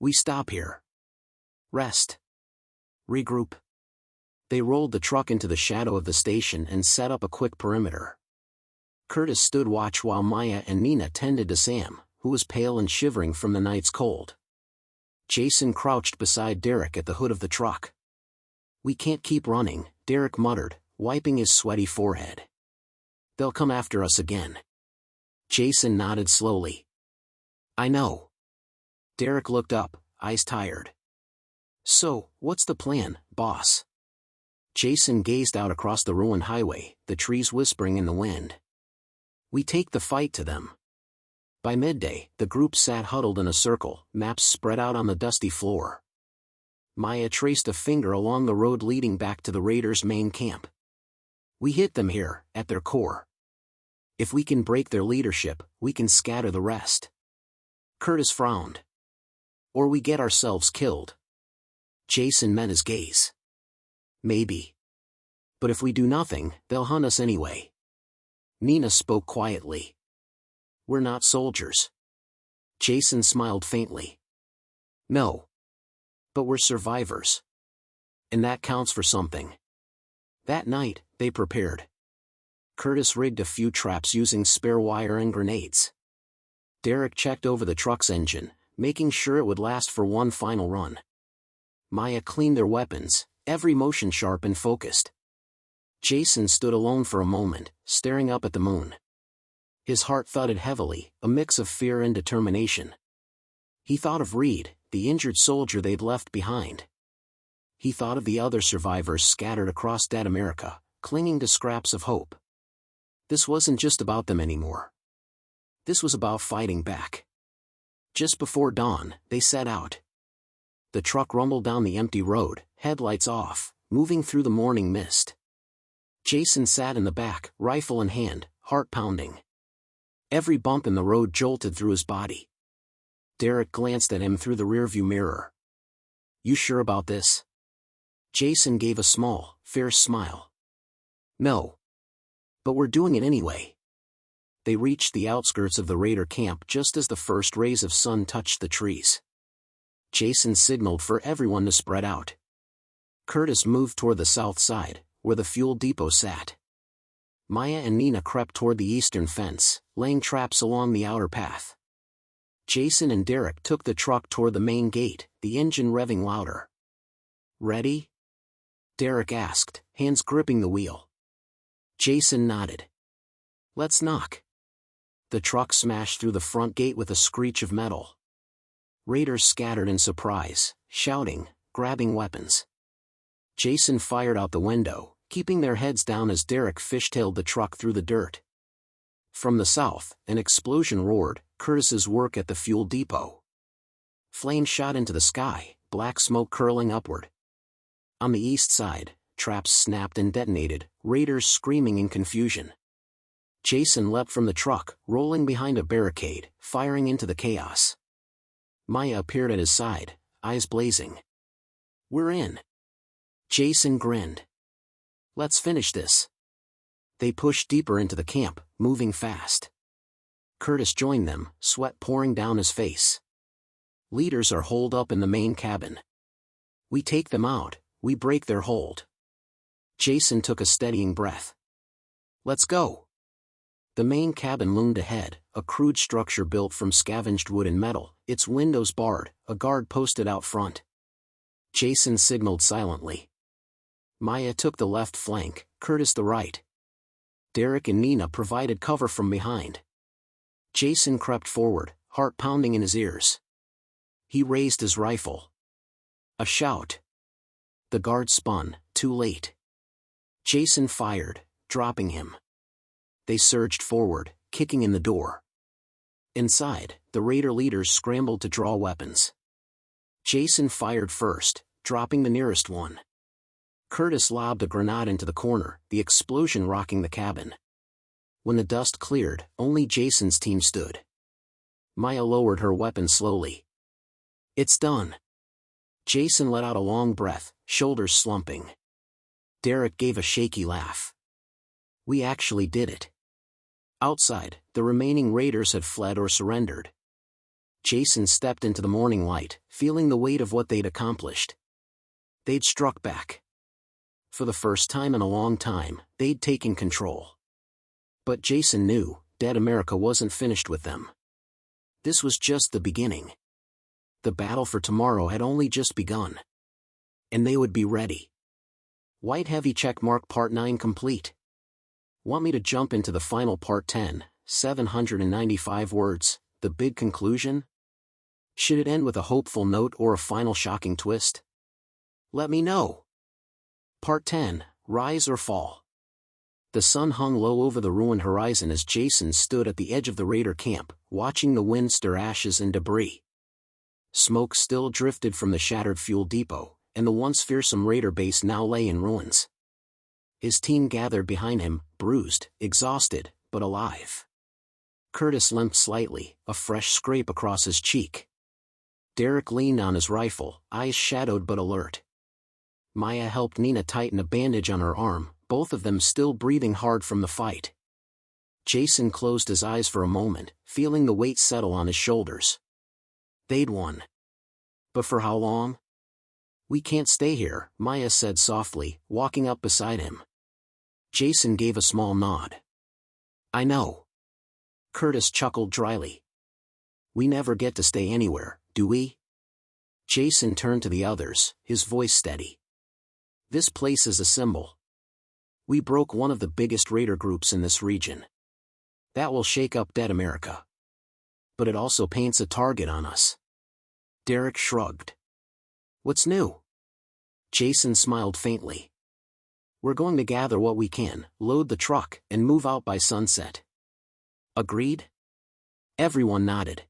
"We stop here. Rest. Regroup." They rolled the truck into the shadow of the station and set up a quick perimeter. Curtis stood watch while Maya and Nina tended to Sam, who was pale and shivering from the night's cold. Jason crouched beside Derek at the hood of the truck. "We can't keep running," Derek muttered, wiping his sweaty forehead. "They'll come after us again." Jason nodded slowly. "I know." Derek looked up, eyes tired. "So, what's the plan, boss?" Jason gazed out across the ruined highway, the trees whispering in the wind. "We take the fight to them." By midday, the group sat huddled in a circle, maps spread out on the dusty floor. Maya traced a finger along the road leading back to the raiders' main camp. "We hit them here, at their core. If we can break their leadership, we can scatter the rest." Curtis frowned. "Or we get ourselves killed." Jason met his gaze. "Maybe. But if we do nothing, they'll hunt us anyway." Nina spoke quietly. "We're not soldiers." Jason smiled faintly. "No. But we're survivors. And that counts for something." That night, they prepared. Curtis rigged a few traps using spare wire and grenades. Derek checked over the truck's engine, making sure it would last for one final run. Maya cleaned their weapons, every motion sharp and focused. Jason stood alone for a moment, staring up at the moon. His heart thudded heavily, a mix of fear and determination. He thought of Reed, the injured soldier they'd left behind. He thought of the other survivors scattered across dead America, clinging to scraps of hope. This wasn't just about them anymore. This was about fighting back. Just before dawn, they set out. The truck rumbled down the empty road, headlights off, moving through the morning mist. Jason sat in the back, rifle in hand, heart pounding. Every bump in the road jolted through his body. Derek glanced at him through the rearview mirror. "You sure about this?" Jason gave a small, fierce smile. "No. But we're doing it anyway." They reached the outskirts of the raider camp just as the first rays of sun touched the trees. Jason signaled for everyone to spread out. Curtis moved toward the south side, where the fuel depot sat. Maya and Nina crept toward the eastern fence, laying traps along the outer path. Jason and Derek took the truck toward the main gate, the engine revving louder. "Ready?" Derek asked, hands gripping the wheel. Jason nodded. "Let's knock." The truck smashed through the front gate with a screech of metal. Raiders scattered in surprise, shouting, grabbing weapons. Jason fired out the window, keeping their heads down as Derek fishtailed the truck through the dirt. From the south, an explosion roared, Curtis's work at the fuel depot. Flames shot into the sky, black smoke curling upward. On the east side, traps snapped and detonated, raiders screaming in confusion. Jason leapt from the truck, rolling behind a barricade, firing into the chaos. Maya appeared at his side, eyes blazing. "We're in." Jason grinned. "Let's finish this." They pushed deeper into the camp, moving fast. Curtis joined them, sweat pouring down his face. "Leaders are holed up in the main cabin. We take them out, we break their hold." Jason took a steadying breath. "Let's go." The main cabin loomed ahead, a crude structure built from scavenged wood and metal, its windows barred, a guard posted out front. Jason signaled silently. Maya took the left flank, Curtis the right. Derek and Nina provided cover from behind. Jason crept forward, heart pounding in his ears. He raised his rifle. A shout. The guard spun, too late. Jason fired, dropping him. They surged forward, kicking in the door. Inside, the raider leaders scrambled to draw weapons. Jason fired first, dropping the nearest one. Curtis lobbed a grenade into the corner, the explosion rocking the cabin. When the dust cleared, only Jason's team stood. Maya lowered her weapon slowly. "It's done." Jason let out a long breath, shoulders slumping. Derek gave a shaky laugh. We actually did it. Outside, the remaining raiders had fled or surrendered. Jason stepped into the morning light, feeling the weight of what they'd accomplished. They'd struck back. For the first time in a long time, they'd taken control. But Jason knew, Dead America wasn't finished with them. This was just the beginning. The battle for tomorrow had only just begun. And they would be ready. White heavy checkmark part 9 complete. Want me to jump into the final part 10, 795 words, the big conclusion? Should it end with a hopeful note or a final shocking twist? Let me know. Part 10, Rise or Fall. The sun hung low over the ruined horizon as Jason stood at the edge of the raider camp, watching the wind stir ashes and debris. Smoke still drifted from the shattered fuel depot, and the once fearsome raider base now lay in ruins. His team gathered behind him, bruised, exhausted, but alive. Curtis limped slightly, a fresh scrape across his cheek. Derek leaned on his rifle, eyes shadowed but alert. Maya helped Nina tighten a bandage on her arm, both of them still breathing hard from the fight. Jason closed his eyes for a moment, feeling the weight settle on his shoulders. They'd won. But for how long? We can't stay here, Maya said softly, walking up beside him. Jason gave a small nod. I know. Curtis chuckled dryly. We never get to stay anywhere, do we? Jason turned to the others, his voice steady. This place is a symbol. We broke one of the biggest raider groups in this region. That will shake up Dead America. But it also paints a target on us. Derek shrugged. What's new? Jason smiled faintly. We're going to gather what we can, load the truck, and move out by sunset. Agreed? Everyone nodded.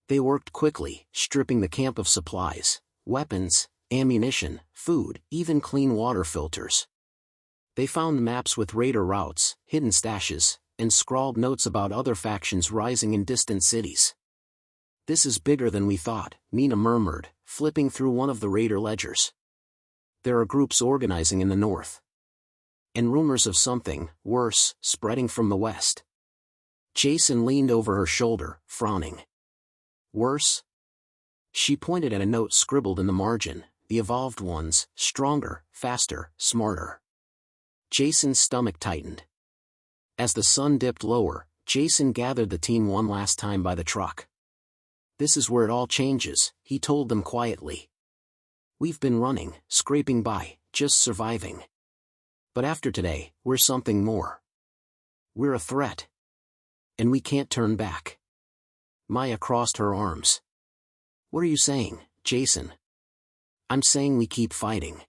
They worked quickly, stripping the camp of supplies, weapons, ammunition, food, even clean water filters. They found maps with raider routes, hidden stashes, and scrawled notes about other factions rising in distant cities. This is bigger than we thought, Nina murmured, flipping through one of the raider ledgers. There are groups organizing in the north. And rumors of something, worse, spreading from the west. Jason leaned over her shoulder, frowning. Worse? She pointed at a note scribbled in the margin, the evolved ones, stronger, faster, smarter. Jason's stomach tightened. As the sun dipped lower, Jason gathered the team one last time by the truck. This is where it all changes, he told them quietly. We've been running, scraping by, just surviving. But after today, we're something more. We're a threat. And we can't turn back. Maya crossed her arms. What are you saying, Jason? I'm saying we keep fighting.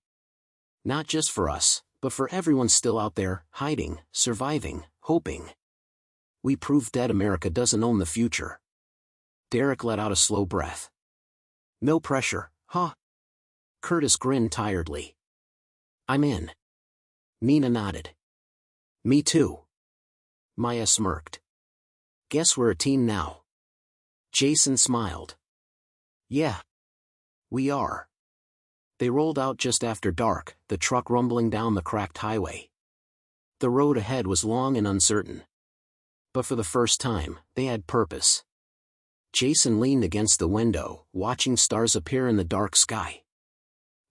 Not just for us, but for everyone still out there, hiding, surviving, hoping. We prove Dead America doesn't own the future. Derek let out a slow breath. No pressure, huh? Curtis grinned tiredly. I'm in. Nina nodded. Me too. Maya smirked. Guess we're a team now. Jason smiled. Yeah. We are. They rolled out just after dark, the truck rumbling down the cracked highway. The road ahead was long and uncertain. But for the first time, they had purpose. Jason leaned against the window, watching stars appear in the dark sky.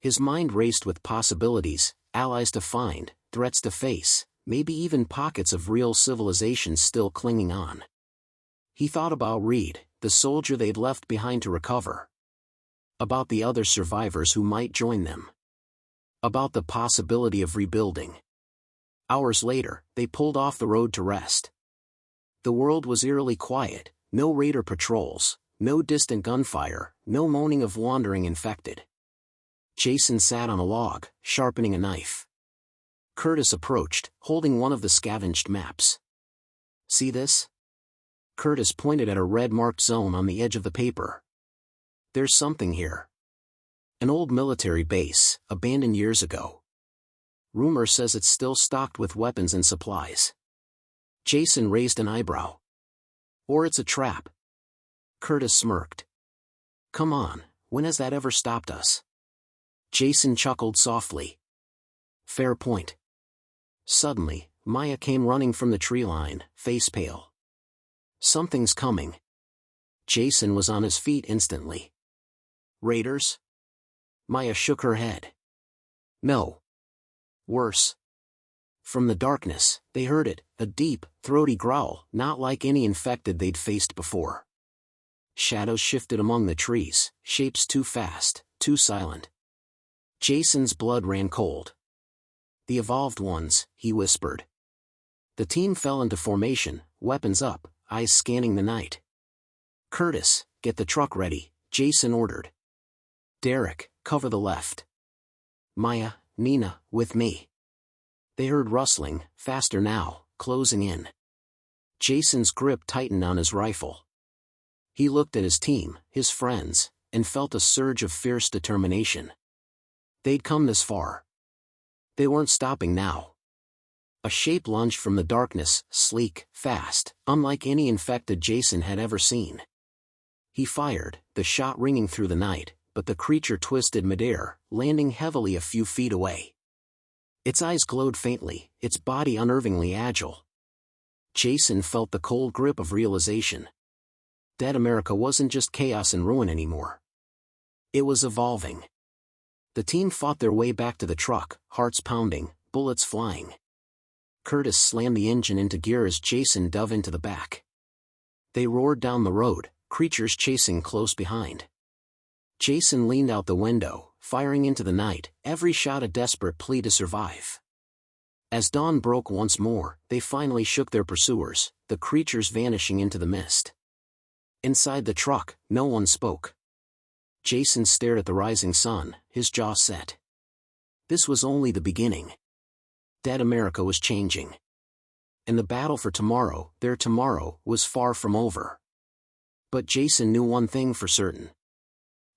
His mind raced with possibilities, allies to find, threats to face, maybe even pockets of real civilization still clinging on. He thought about Reed, the soldier they'd left behind to recover. About the other survivors who might join them. About the possibility of rebuilding. Hours later, they pulled off the road to rest. The world was eerily quiet, no raider patrols, no distant gunfire, no moaning of wandering infected. Jason sat on a log, sharpening a knife. Curtis approached, holding one of the scavenged maps. See this? Curtis pointed at a red-marked zone on the edge of the paper. There's something here. An old military base, abandoned years ago. Rumor says it's still stocked with weapons and supplies. Jason raised an eyebrow. Or it's a trap. Curtis smirked. Come on, when has that ever stopped us? Jason chuckled softly. Fair point. Suddenly, Maya came running from the tree line, face pale. Something's coming. Jason was on his feet instantly. Raiders? Maya shook her head. No. Worse. From the darkness, they heard it, a deep, throaty growl, not like any infected they'd faced before. Shadows shifted among the trees, shapes too fast, too silent. Jason's blood ran cold. The evolved ones, he whispered. The team fell into formation, weapons up, eyes scanning the night. Curtis, get the truck ready, Jason ordered. Derek, cover the left. Maya, Nina, with me. They heard rustling, faster now, closing in. Jason's grip tightened on his rifle. He looked at his team, his friends, and felt a surge of fierce determination. They'd come this far. They weren't stopping now. A shape lunged from the darkness, sleek, fast, unlike any infected Jason had ever seen. He fired, the shot ringing through the night, but the creature twisted midair, landing heavily a few feet away. Its eyes glowed faintly, its body unnervingly agile. Jason felt the cold grip of realization. Dead America wasn't just chaos and ruin anymore. It was evolving. The team fought their way back to the truck, hearts pounding, bullets flying. Curtis slammed the engine into gear as Jason dove into the back. They roared down the road, creatures chasing close behind. Jason leaned out the window, firing into the night, every shot a desperate plea to survive. As dawn broke once more, they finally shook their pursuers, the creatures vanishing into the mist. Inside the truck, no one spoke. Jason stared at the rising sun, his jaw set. This was only the beginning. Dead America was changing. And the battle for tomorrow, their tomorrow, was far from over. But Jason knew one thing for certain.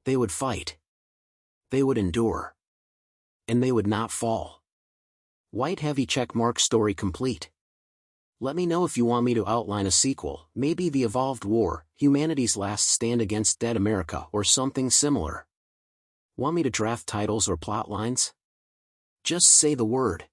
They would fight. They would endure. And they would not fall. White heavy checkmark story complete. Let me know if you want me to outline a sequel, maybe The Evolved War, Humanity's Last Stand Against Dead America or something similar. Want me to draft titles or plot lines? Just say the word.